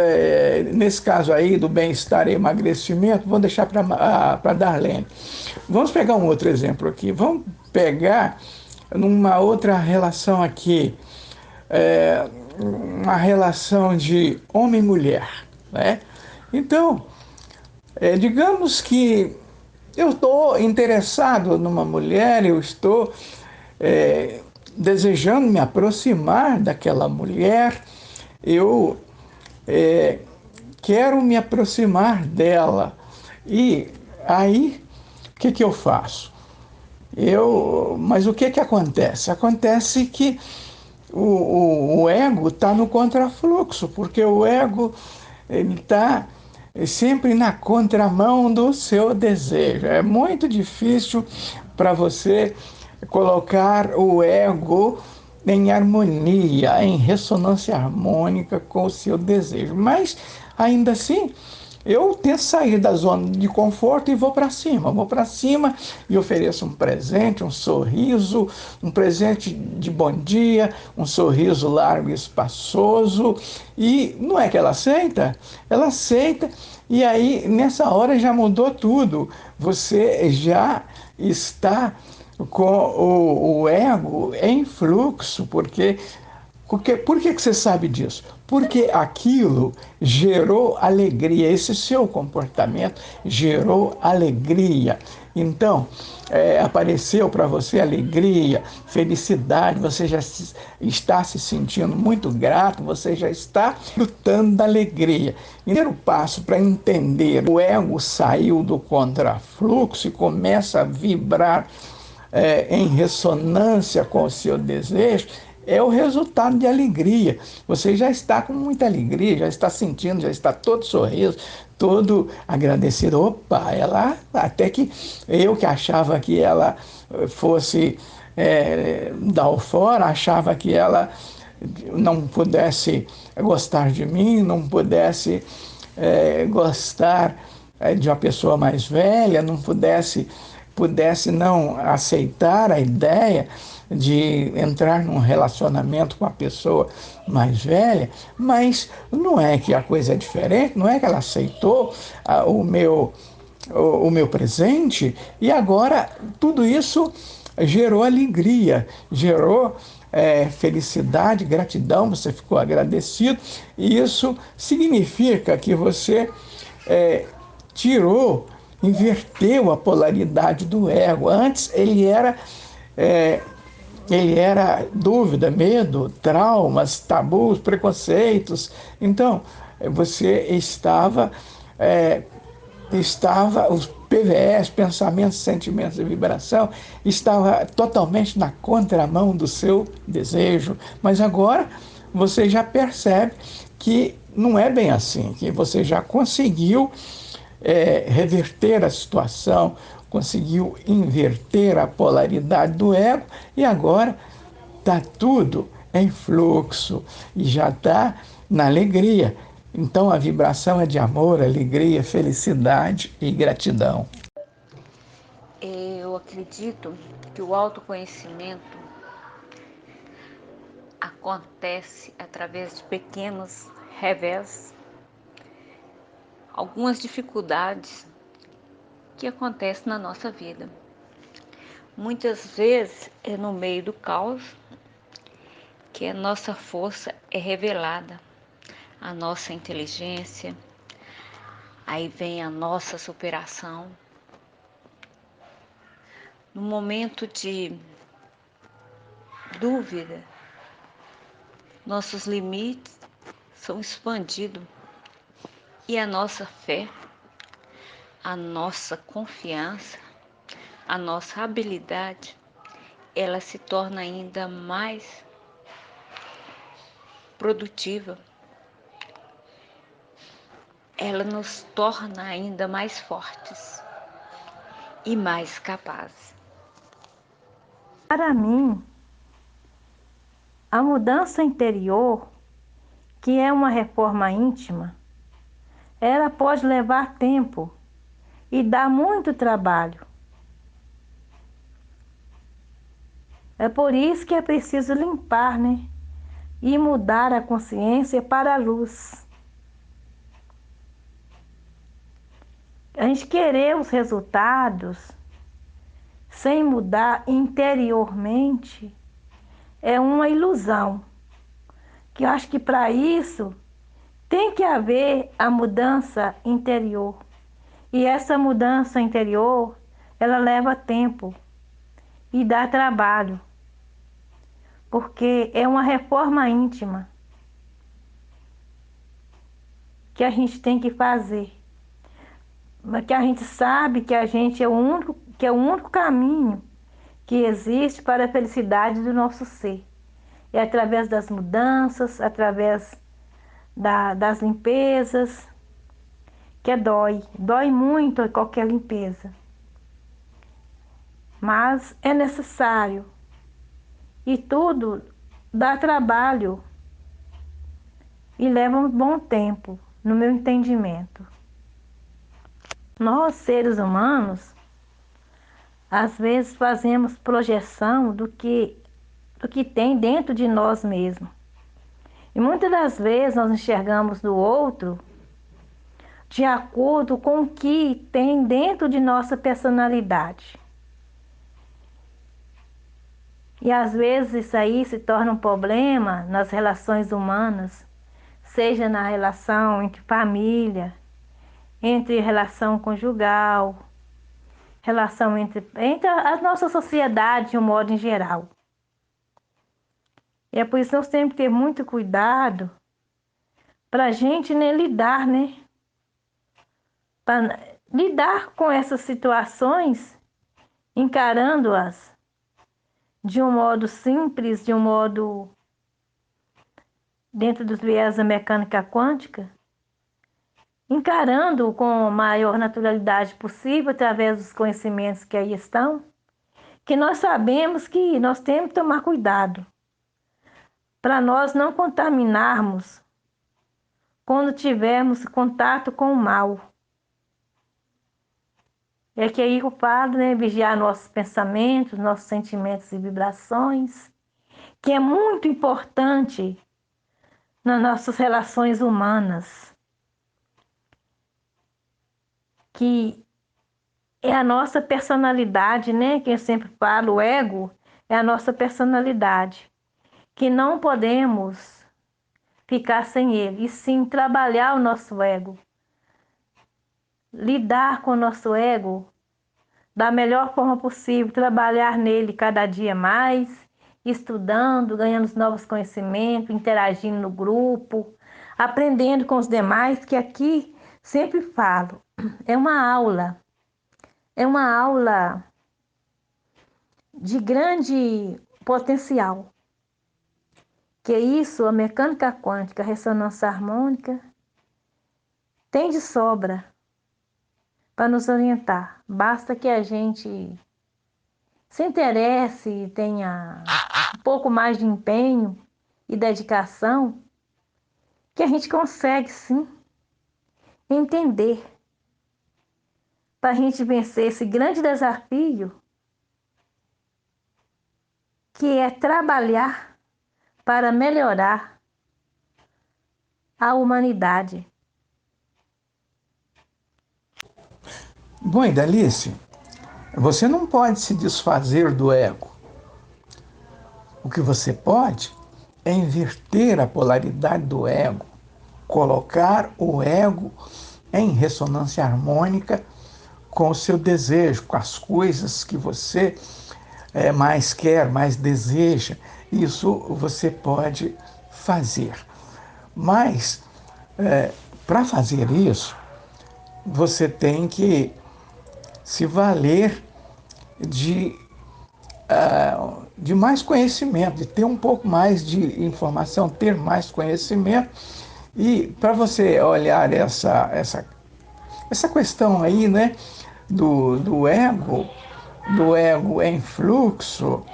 nesse caso aí do bem-estar e emagrecimento, vamos deixar para Darlene. Vamos pegar um outro exemplo aqui. Vamos pegar numa outra relação aqui, uma relação de homem e mulher, né? Então, digamos que eu estou interessado numa mulher, eu estou desejando me aproximar daquela mulher, eu quero me aproximar dela. E aí, o que eu faço? Mas o que acontece? Acontece que o ego está no contrafluxo, porque o ego está sempre na contramão do seu desejo. É muito difícil para você colocar o ego em harmonia, em ressonância harmônica com o seu desejo. Mas, ainda assim, eu tento sair da zona de conforto e vou para cima e ofereço um presente, um sorriso, um presente de bom dia, um sorriso largo e espaçoso. E não é que ela aceita? Ela aceita, e aí nessa hora já mudou tudo. Você já está com o ego em fluxo, porque por que você sabe disso? Porque aquilo gerou alegria, esse seu comportamento gerou alegria. Então, apareceu para você alegria, felicidade, você já está se sentindo muito grato, você já está lutando da alegria. O primeiro passo para entender o ego saiu do contrafluxo e começa a vibrar em ressonância com o seu desejo, é o resultado de alegria. Você já está com muita alegria, já está sentindo, já está todo sorriso, todo agradecido. Opa, ela, até que eu que achava que ela fosse dar o fora, achava que ela não pudesse gostar de mim, não pudesse gostar de uma pessoa mais velha, não pudesse não aceitar a ideia de entrar num relacionamento com uma pessoa mais velha, mas não é que a coisa é diferente, não é que ela aceitou o meu presente, e agora tudo isso gerou alegria, gerou felicidade, gratidão, você ficou agradecido, e isso significa que você inverteu a polaridade do ego. Antes ele era ele era dúvida, medo, traumas, tabus, preconceitos. Então, você estava os PVS, pensamentos, sentimentos e vibração, estava totalmente na contramão do seu desejo. Mas agora você já percebe que não é bem assim, que você já conseguiu reverter a situação, conseguiu inverter a polaridade do ego e agora está tudo em fluxo e já está na alegria. Então a vibração é de amor, alegria, felicidade e gratidão. Eu acredito que o autoconhecimento acontece através de pequenos revés, algumas dificuldades que acontecem na nossa vida. Muitas vezes é no meio do caos que a nossa força é revelada, a nossa inteligência, aí vem a nossa superação. No momento de dúvida, nossos limites são expandidos e a nossa fé, a nossa confiança, a nossa habilidade, ela se torna ainda mais produtiva. Ela nos torna ainda mais fortes e mais capazes. Para mim, a mudança interior, que é uma reforma íntima, ela pode levar tempo e dar muito trabalho. É por isso que é preciso limpar, né? E mudar a consciência para a luz. A gente querer os resultados sem mudar interiormente é uma ilusão. Que eu acho que para isso tem que haver a mudança interior. E essa mudança interior, ela leva tempo e dá trabalho. Porque é uma reforma íntima que a gente tem que fazer. Mas que a gente sabe que a gente é o único caminho que existe para a felicidade do nosso ser. É através das mudanças, através das limpezas, que dói muito qualquer limpeza. Mas é necessário e tudo dá trabalho e leva um bom tempo, no meu entendimento. Nós, seres humanos, às vezes fazemos projeção do que tem dentro de nós mesmos. E muitas das vezes nós enxergamos do outro de acordo com o que tem dentro de nossa personalidade. E às vezes isso aí se torna um problema nas relações humanas, seja na relação entre família, entre relação conjugal, relação entre a nossa sociedade de um modo em geral. E é por isso que nós temos que ter muito cuidado para a gente lidar, né? Para lidar com essas situações, encarando-as de um modo simples, de um modo dentro dos viés da mecânica quântica, encarando com a maior naturalidade possível através dos conhecimentos que aí estão, que nós sabemos que nós temos que tomar cuidado para nós não contaminarmos quando tivermos contato com o mal. É que aí eu falo, né, vigiar nossos pensamentos, nossos sentimentos e vibrações, que é muito importante nas nossas relações humanas, que é a nossa personalidade, né? Que eu sempre falo, o ego é a nossa personalidade, que não podemos ficar sem ele, e sim trabalhar o nosso ego, lidar com o nosso ego da melhor forma possível, trabalhar nele cada dia mais estudando, ganhando novos conhecimentos, interagindo no grupo, aprendendo com os demais, que aqui sempre falo, é uma aula de grande potencial, que é isso, a mecânica quântica, a ressonância harmônica, tem de sobra para nos orientar. Basta que a gente se interesse e tenha um pouco mais de empenho e dedicação, que a gente consegue sim entender, para a gente vencer esse grande desafio que é trabalhar para melhorar a humanidade. Bom, Idalice, você não pode se desfazer do ego. O que você pode é inverter a polaridade do ego, colocar o ego em ressonância harmônica com o seu desejo, com as coisas que você mais quer, mais deseja. Isso você pode fazer. Mas, para fazer isso, você tem que se valer de mais conhecimento, de ter um pouco mais de informação, ter mais conhecimento. E para você olhar essa questão aí, né, do ego em fluxo,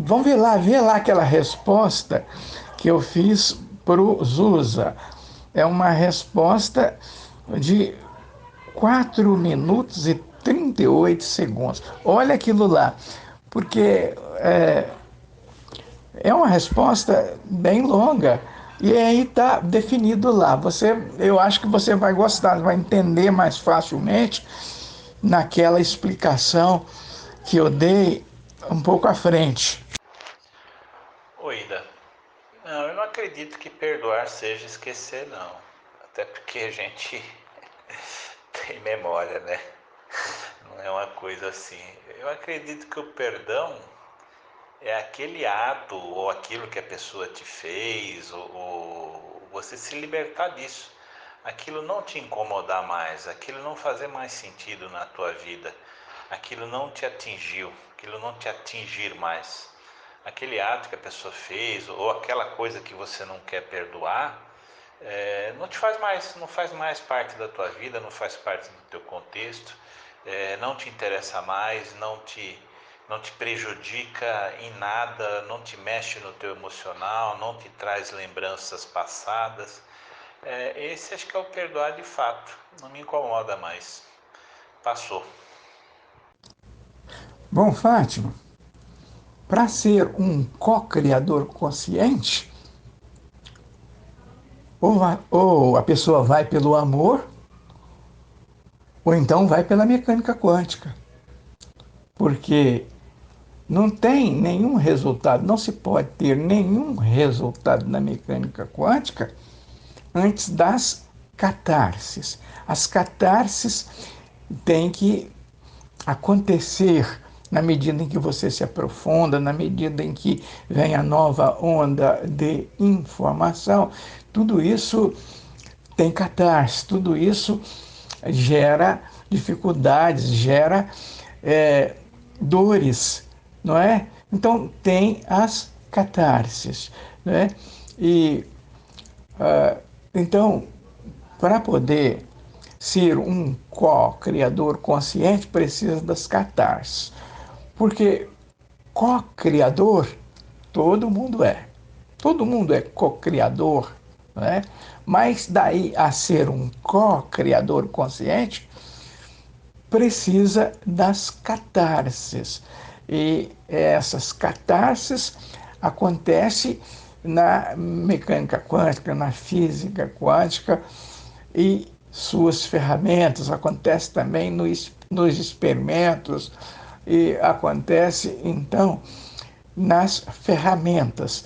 vamos ver lá aquela resposta que eu fiz para o Zusa. É uma resposta de 4 minutos e 38 segundos. Olha aquilo lá, porque é uma resposta bem longa e aí está definido lá. Eu acho que você vai gostar, vai entender mais facilmente naquela explicação que eu dei um pouco à frente. Oi, Ida. Não, eu não acredito que perdoar seja esquecer, não. Até porque a gente tem memória, né? Não é uma coisa assim. Eu acredito que o perdão é aquele ato ou aquilo que a pessoa te fez, ou você se libertar disso. Aquilo não te incomodar mais, aquilo não fazer mais sentido na tua vida, aquilo não te atingiu, aquilo não te atingir mais. Aquele ato que a pessoa fez ou aquela coisa que você não quer perdoar, não te faz mais, não faz mais parte da tua vida, não faz parte do teu contexto, não te interessa mais, não te prejudica em nada, não te mexe no teu emocional, não te traz lembranças passadas. Esse acho que é o perdoar de fato, não me incomoda mais. Passou. Bom, Fátima, para ser um co-criador consciente, ou a pessoa vai pelo amor, ou então vai pela mecânica quântica. Porque não tem nenhum resultado, não se pode ter nenhum resultado na mecânica quântica antes das catarses. As catarses têm que acontecer na medida em que você se aprofunda, na medida em que vem a nova onda de informação. Tudo isso tem catarse, tudo isso gera dificuldades, gera dores, não é? Então tem as catarses, né? E então, para poder ser um co-criador consciente, precisa das catarses. Porque co-criador, todo mundo é. Todo mundo é co-criador, né? Mas daí a ser um co-criador consciente, precisa das catarses. E essas catarses acontecem na mecânica quântica, na física quântica e suas ferramentas, acontece também nos experimentos e acontece, então, nas ferramentas.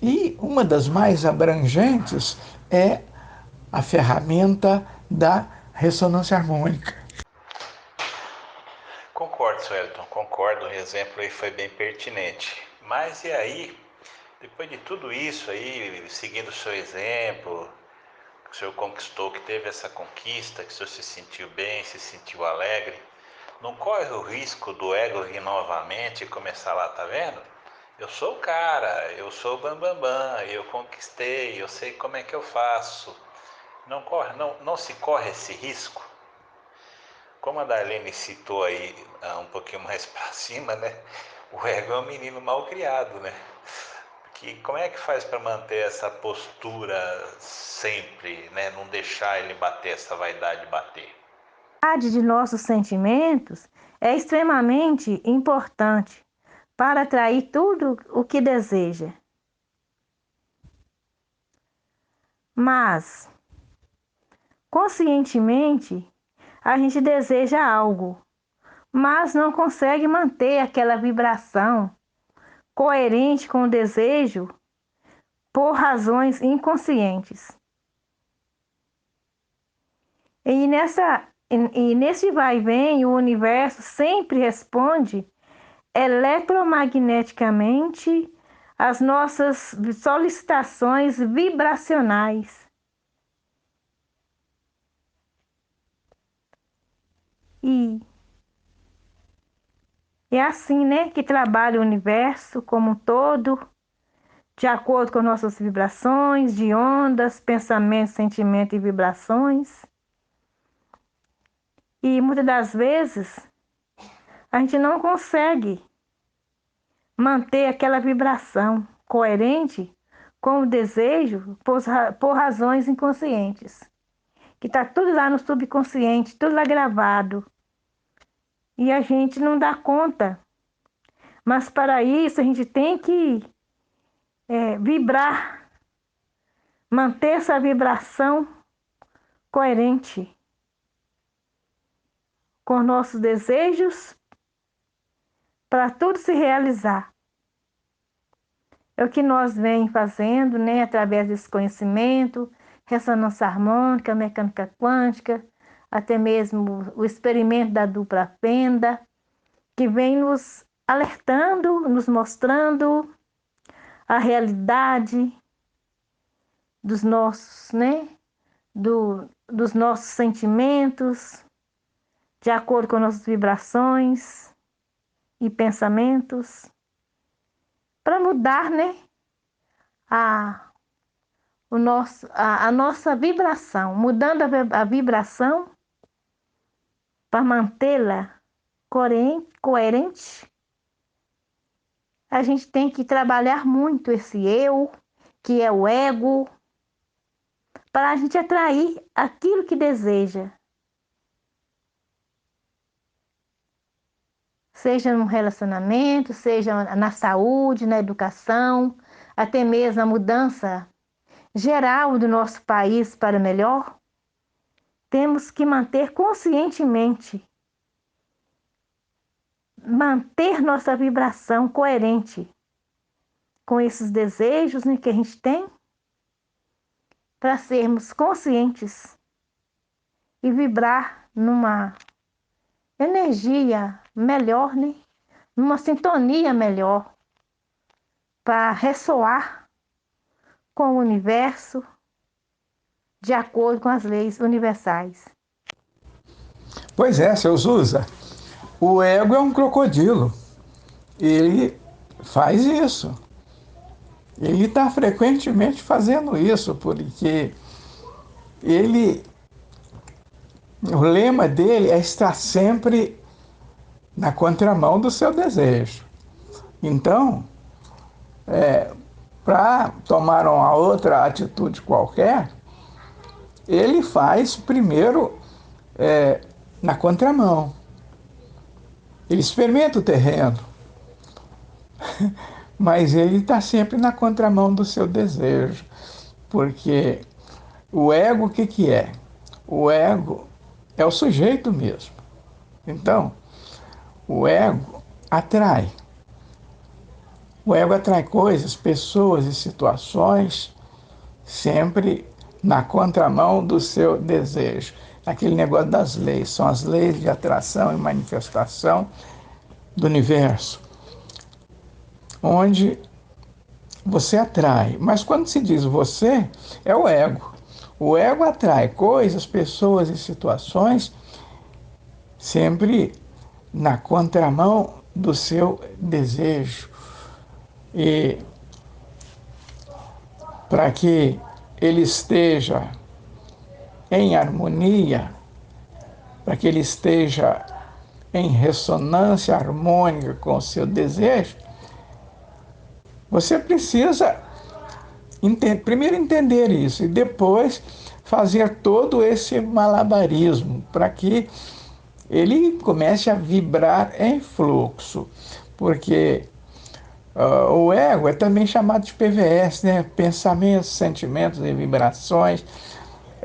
E uma das mais abrangentes é a ferramenta da ressonância harmônica. Concordo, Suelton, concordo. O exemplo aí foi bem pertinente. Mas e aí, depois de tudo isso aí, seguindo o seu exemplo, que o senhor conquistou, que teve essa conquista, que o senhor se sentiu bem, se sentiu alegre, não corre o risco do ego vir novamente e começar lá, tá vendo? Eu sou o cara, eu sou o bambambam, eu conquistei, eu sei como é que eu faço. Não se corre esse risco? Como a Darlene citou aí um pouquinho mais para cima, né? O ego é um menino mal criado, né? Como é que faz para manter essa postura sempre, né? Não deixar ele bater, essa vaidade bater? A verdade de nossos sentimentos é extremamente importante para atrair tudo o que deseja. Mas, conscientemente, a gente deseja algo, mas não consegue manter aquela vibração coerente com o desejo por razões inconscientes. E nesse vai e vem, o universo sempre responde eletromagneticamente às nossas solicitações vibracionais. E é assim, né, que trabalha o universo como um todo, de acordo com nossas vibrações, de ondas, pensamentos, sentimentos e vibrações. E muitas das vezes a gente não consegue manter aquela vibração coerente com o desejo por razões inconscientes. Que está tudo lá no subconsciente, tudo lá gravado. E a gente não dá conta. Mas para isso a gente tem que vibrar, manter essa vibração coerente com nossos desejos para tudo se realizar. É o que nós vem fazendo, né, através desse conhecimento, ressonância harmônica, mecânica quântica, até mesmo o experimento da dupla fenda, que vem nos alertando, nos mostrando a realidade dos nossos, né, dos nossos sentimentos, de acordo com nossas vibrações e pensamentos, para mudar, né, a nossa vibração, mudando a vibração para mantê-la coerente, a gente tem que trabalhar muito esse eu, que é o ego, para a gente atrair aquilo que deseja. Seja no relacionamento, seja na saúde, na educação, até mesmo a mudança geral do nosso país para melhor, temos que manter conscientemente, manter nossa vibração coerente com esses desejos, né, que a gente tem, para sermos conscientes e vibrar numa energia melhor, né, numa sintonia melhor, para ressoar com o universo de acordo com as leis universais. Pois é, seu Zusa, o ego é um crocodilo. Ele faz isso. Ele está frequentemente fazendo isso, porque o lema dele é estar sempre na contramão do seu desejo. Então, para tomar uma outra atitude qualquer, ele faz primeiro na contramão. Ele experimenta o terreno, mas ele está sempre na contramão do seu desejo, porque o ego, o que é? O ego é o sujeito mesmo. Então, o ego atrai. O ego atrai coisas, pessoas e situações sempre na contramão do seu desejo. aquele negócio das leis, são as leis de atração e manifestação do universo, onde você atrai. Mas quando se diz você, é o ego. O ego atrai coisas, pessoas e situações sempre na contramão do seu desejo. E para que ele esteja em harmonia, para que ele esteja em ressonância harmônica com o seu desejo, você precisa primeiro entender isso e depois fazer todo esse malabarismo para que ele comece a vibrar em fluxo, porque o ego é também chamado de PVS, né? Pensamentos, sentimentos e vibrações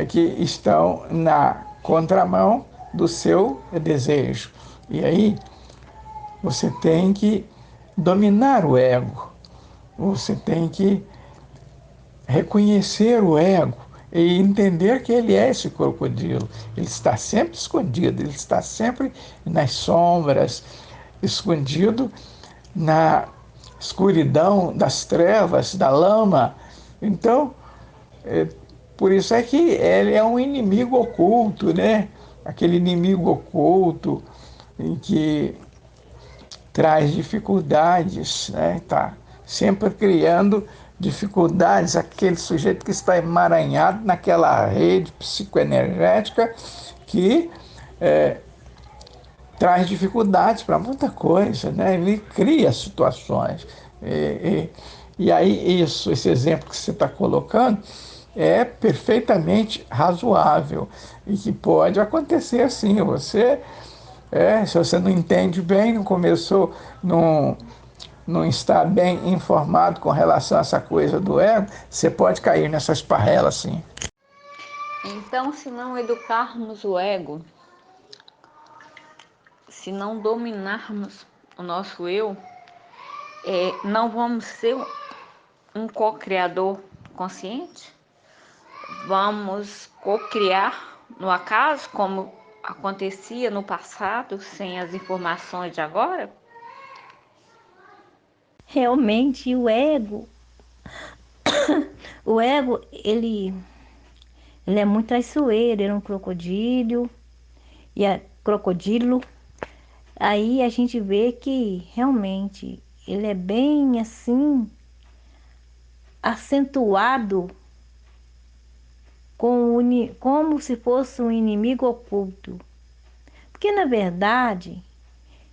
que estão na contramão do seu desejo. E aí você tem que dominar o ego, você tem que reconhecer o ego e entender que ele é esse crocodilo. Ele está sempre escondido, ele está sempre nas sombras, escondido na escuridão das trevas, da lama. Então, por isso é que ele é um inimigo oculto, né? Aquele inimigo oculto em que traz dificuldades, né? Tá sempre criando dificuldades, aquele sujeito que está emaranhado naquela rede psicoenergética que traz dificuldades para muita coisa, né? Ele cria situações. E aí esse exemplo que você está colocando é perfeitamente razoável e que pode acontecer sim. Se você não entende bem, não começou, não está bem informado com relação a essa coisa do ego, você pode cair nessa esparrela sim. Então, se não educarmos o ego, se não dominarmos o nosso eu, não vamos ser um co-criador consciente? Vamos co-criar no acaso, como acontecia no passado, sem as informações de agora? Realmente o ego, ele é muito traiçoeiro, ele é um crocodilo, crocodilo. Aí a gente vê que realmente ele é bem assim, acentuado como se fosse um inimigo oculto. Porque na verdade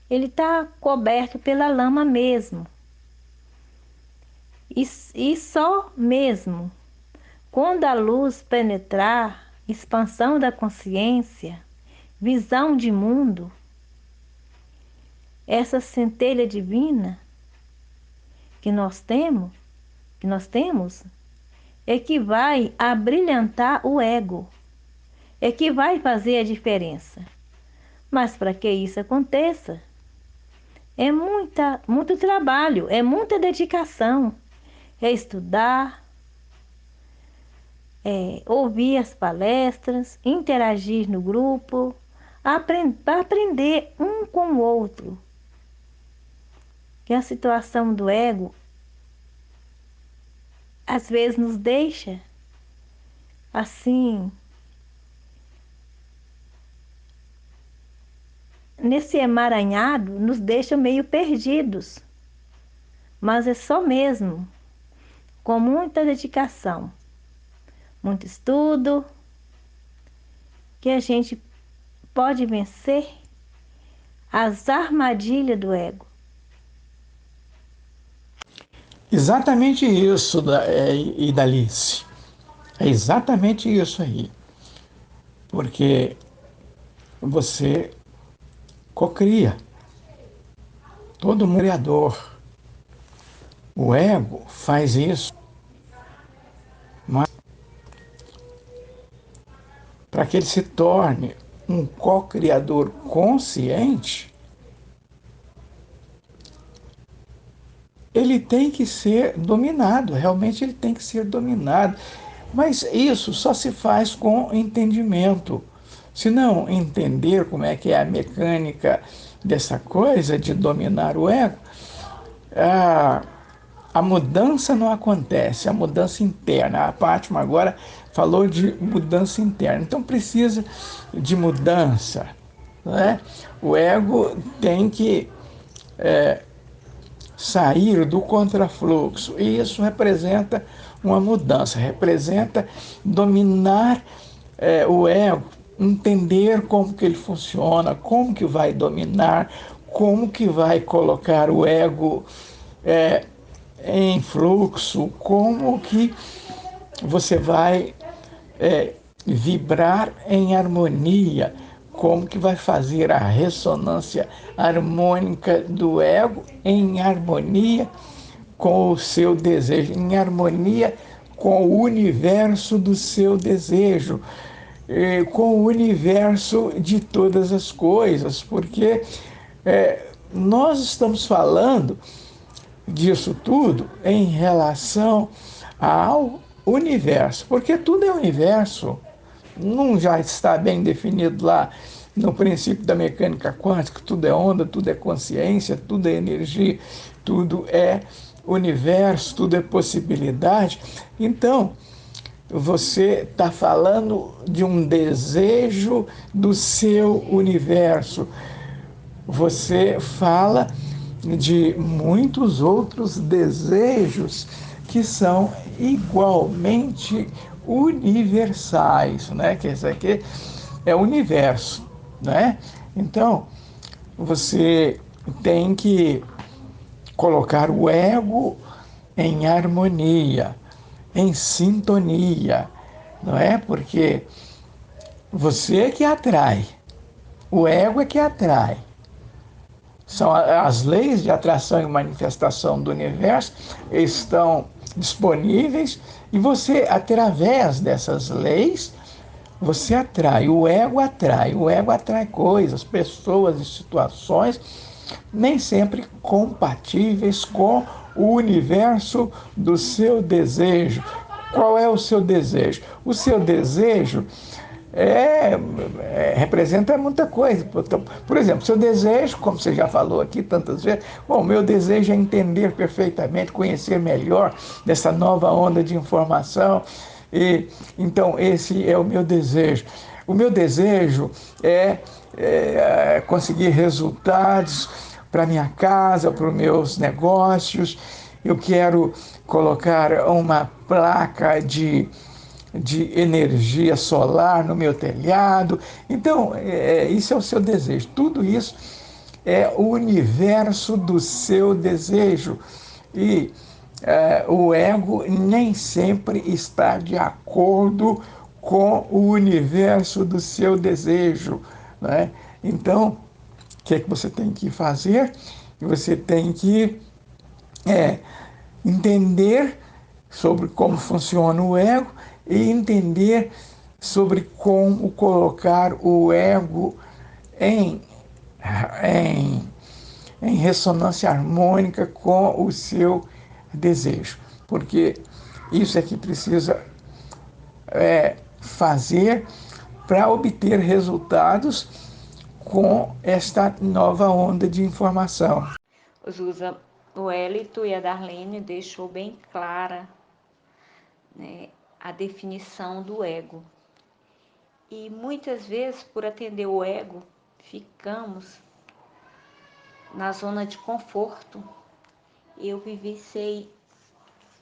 ele está coberto pela lama mesmo. E só mesmo quando a luz penetrar, expansão da consciência, visão de mundo, essa centelha divina que nós temos, é que vai abrilhantar o ego, é que vai fazer a diferença. Mas para que isso aconteça, é muito trabalho, é muita dedicação, é estudar, ouvir as palestras, interagir no grupo, para aprender um com o outro. Que a situação do ego às vezes nos deixa assim, nesse emaranhado, nos deixa meio perdidos. Mas é só mesmo com muita dedicação, muito estudo, que a gente pode vencer as armadilhas do ego. Exatamente isso, Idalice. É exatamente isso aí. Porque você cocria. Todo mundo é criador. O ego faz isso. Mas para que ele se torne um co-criador consciente, ele tem que ser dominado, realmente ele tem que ser dominado. Mas isso só se faz com entendimento, Se não entender como é que é a mecânica dessa coisa de dominar o ego, a, a mudança não acontece, a mudança interna. A Fátima agora falou de mudança interna. Então precisa de mudança, né? O ego tem que sair do contrafluxo, e isso representa uma mudança, representa dominar o ego, entender como que ele funciona, como que vai dominar, como que vai colocar o ego em fluxo, como que você vai vibrar em harmonia, como que vai fazer a ressonância harmônica do ego em harmonia com o seu desejo, em harmonia com o universo do seu desejo, com o universo de todas as coisas, porque nós estamos falando disso tudo em relação ao universo, porque tudo é universo. Não já está bem definido lá no princípio da mecânica quântica, tudo é onda, tudo é consciência, tudo é energia, tudo é universo, tudo é possibilidade. Então, você está falando de um desejo do seu universo. Você fala de muitos outros desejos que são igualmente universais, né? Que isso aqui é o universo, né? Então, você tem que colocar o ego em harmonia, em sintonia, não é? Porque você é que atrai, o ego é que atrai. São as leis de atração e manifestação do universo estão disponíveis e você, através dessas leis, você atrai. O ego atrai coisas, pessoas e situações nem sempre compatíveis com o universo do seu desejo. Qual é o seu desejo? O seu desejo representa muita coisa. Por exemplo, seu desejo, como você já falou aqui tantas vezes, bom, meu desejo é entender perfeitamente, conhecer melhor dessa nova onda de informação. E então esse é o meu desejo. O meu desejo é conseguir resultados para minha casa, para os meus negócios. Eu quero colocar uma placa de energia solar no meu telhado. Então, isso é o seu desejo. Tudo isso é o universo do seu desejo. E o ego nem sempre está de acordo com o universo do seu desejo, né? Então, o que é que você tem que fazer? Você tem que entender sobre como funciona o ego e entender sobre como colocar o ego em, em, em ressonância harmônica com o seu desejo. Porque isso é que precisa fazer para obter resultados com esta nova onda de informação. Zusa, o Hélito e a Darlene deixou bem clara, né, a definição do ego. E muitas vezes, por atender o ego, ficamos na zona de conforto. Eu vivenciei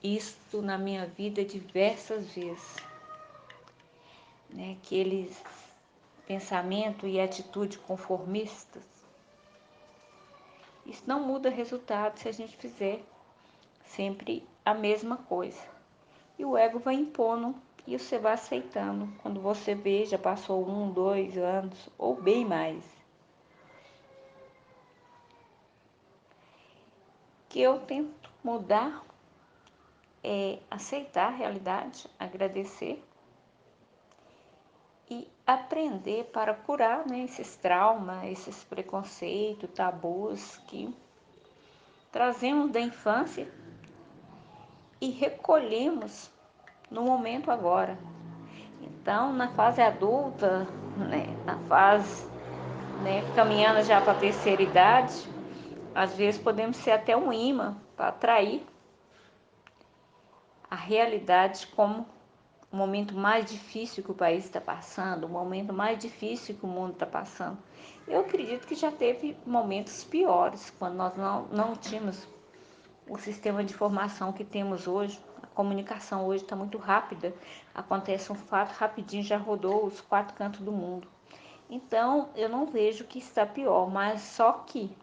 isto na minha vida diversas vezes, né? Aqueles pensamento e atitude conformistas. Isso não muda resultado se a gente fizer sempre a mesma coisa. E o ego vai impondo e você vai aceitando. Quando você vê, já passou 1, 2 anos ou bem mais. Que eu tento mudar é aceitar a realidade, agradecer e aprender para curar, né, esses traumas, esses preconceitos, tabus que trazemos da infância e recolhemos no momento agora. Então, na fase adulta, né, na fase, né, caminhando já para a terceira idade, às vezes podemos ser até um imã para atrair a realidade como o momento mais difícil que o país está passando, o momento mais difícil que o mundo está passando. Eu acredito que já teve momentos piores, quando nós não tínhamos o sistema de informação que temos hoje. A comunicação hoje está muito rápida, acontece um fato rapidinho, já rodou os 4 cantos do mundo. Então, eu não vejo que está pior, mas só que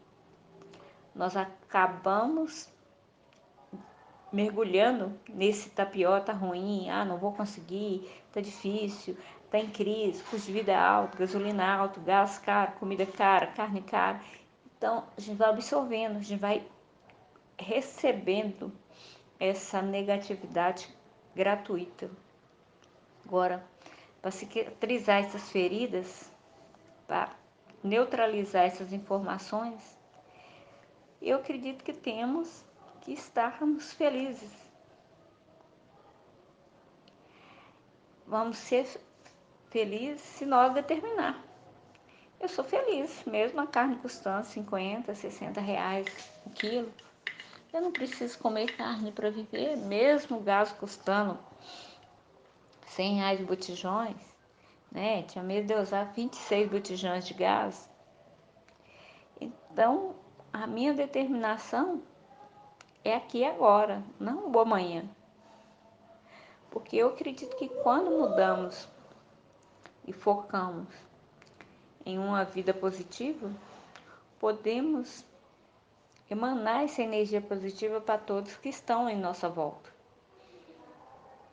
nós acabamos mergulhando nesse tapió, tá ruim, não vou conseguir, tá difícil, tá em crise, custo de vida alto, gasolina alto, gás caro, comida cara, carne cara. Então, a gente vai absorvendo, a gente vai recebendo essa negatividade gratuita. Agora, para cicatrizar essas feridas, para neutralizar essas informações, eu acredito que temos que estarmos felizes. Vamos ser felizes se nós determinar. Eu sou feliz, mesmo a carne custando 50, 60 reais o quilo. Eu não preciso comer carne para viver, mesmo o gás custando 100 reais botijões, né? Tinha medo de eu usar 26 botijões de gás. Então, a minha determinação é aqui e agora, não o amanhã. Porque eu acredito que quando mudamos e focamos em uma vida positiva, podemos emanar essa energia positiva para todos que estão em nossa volta.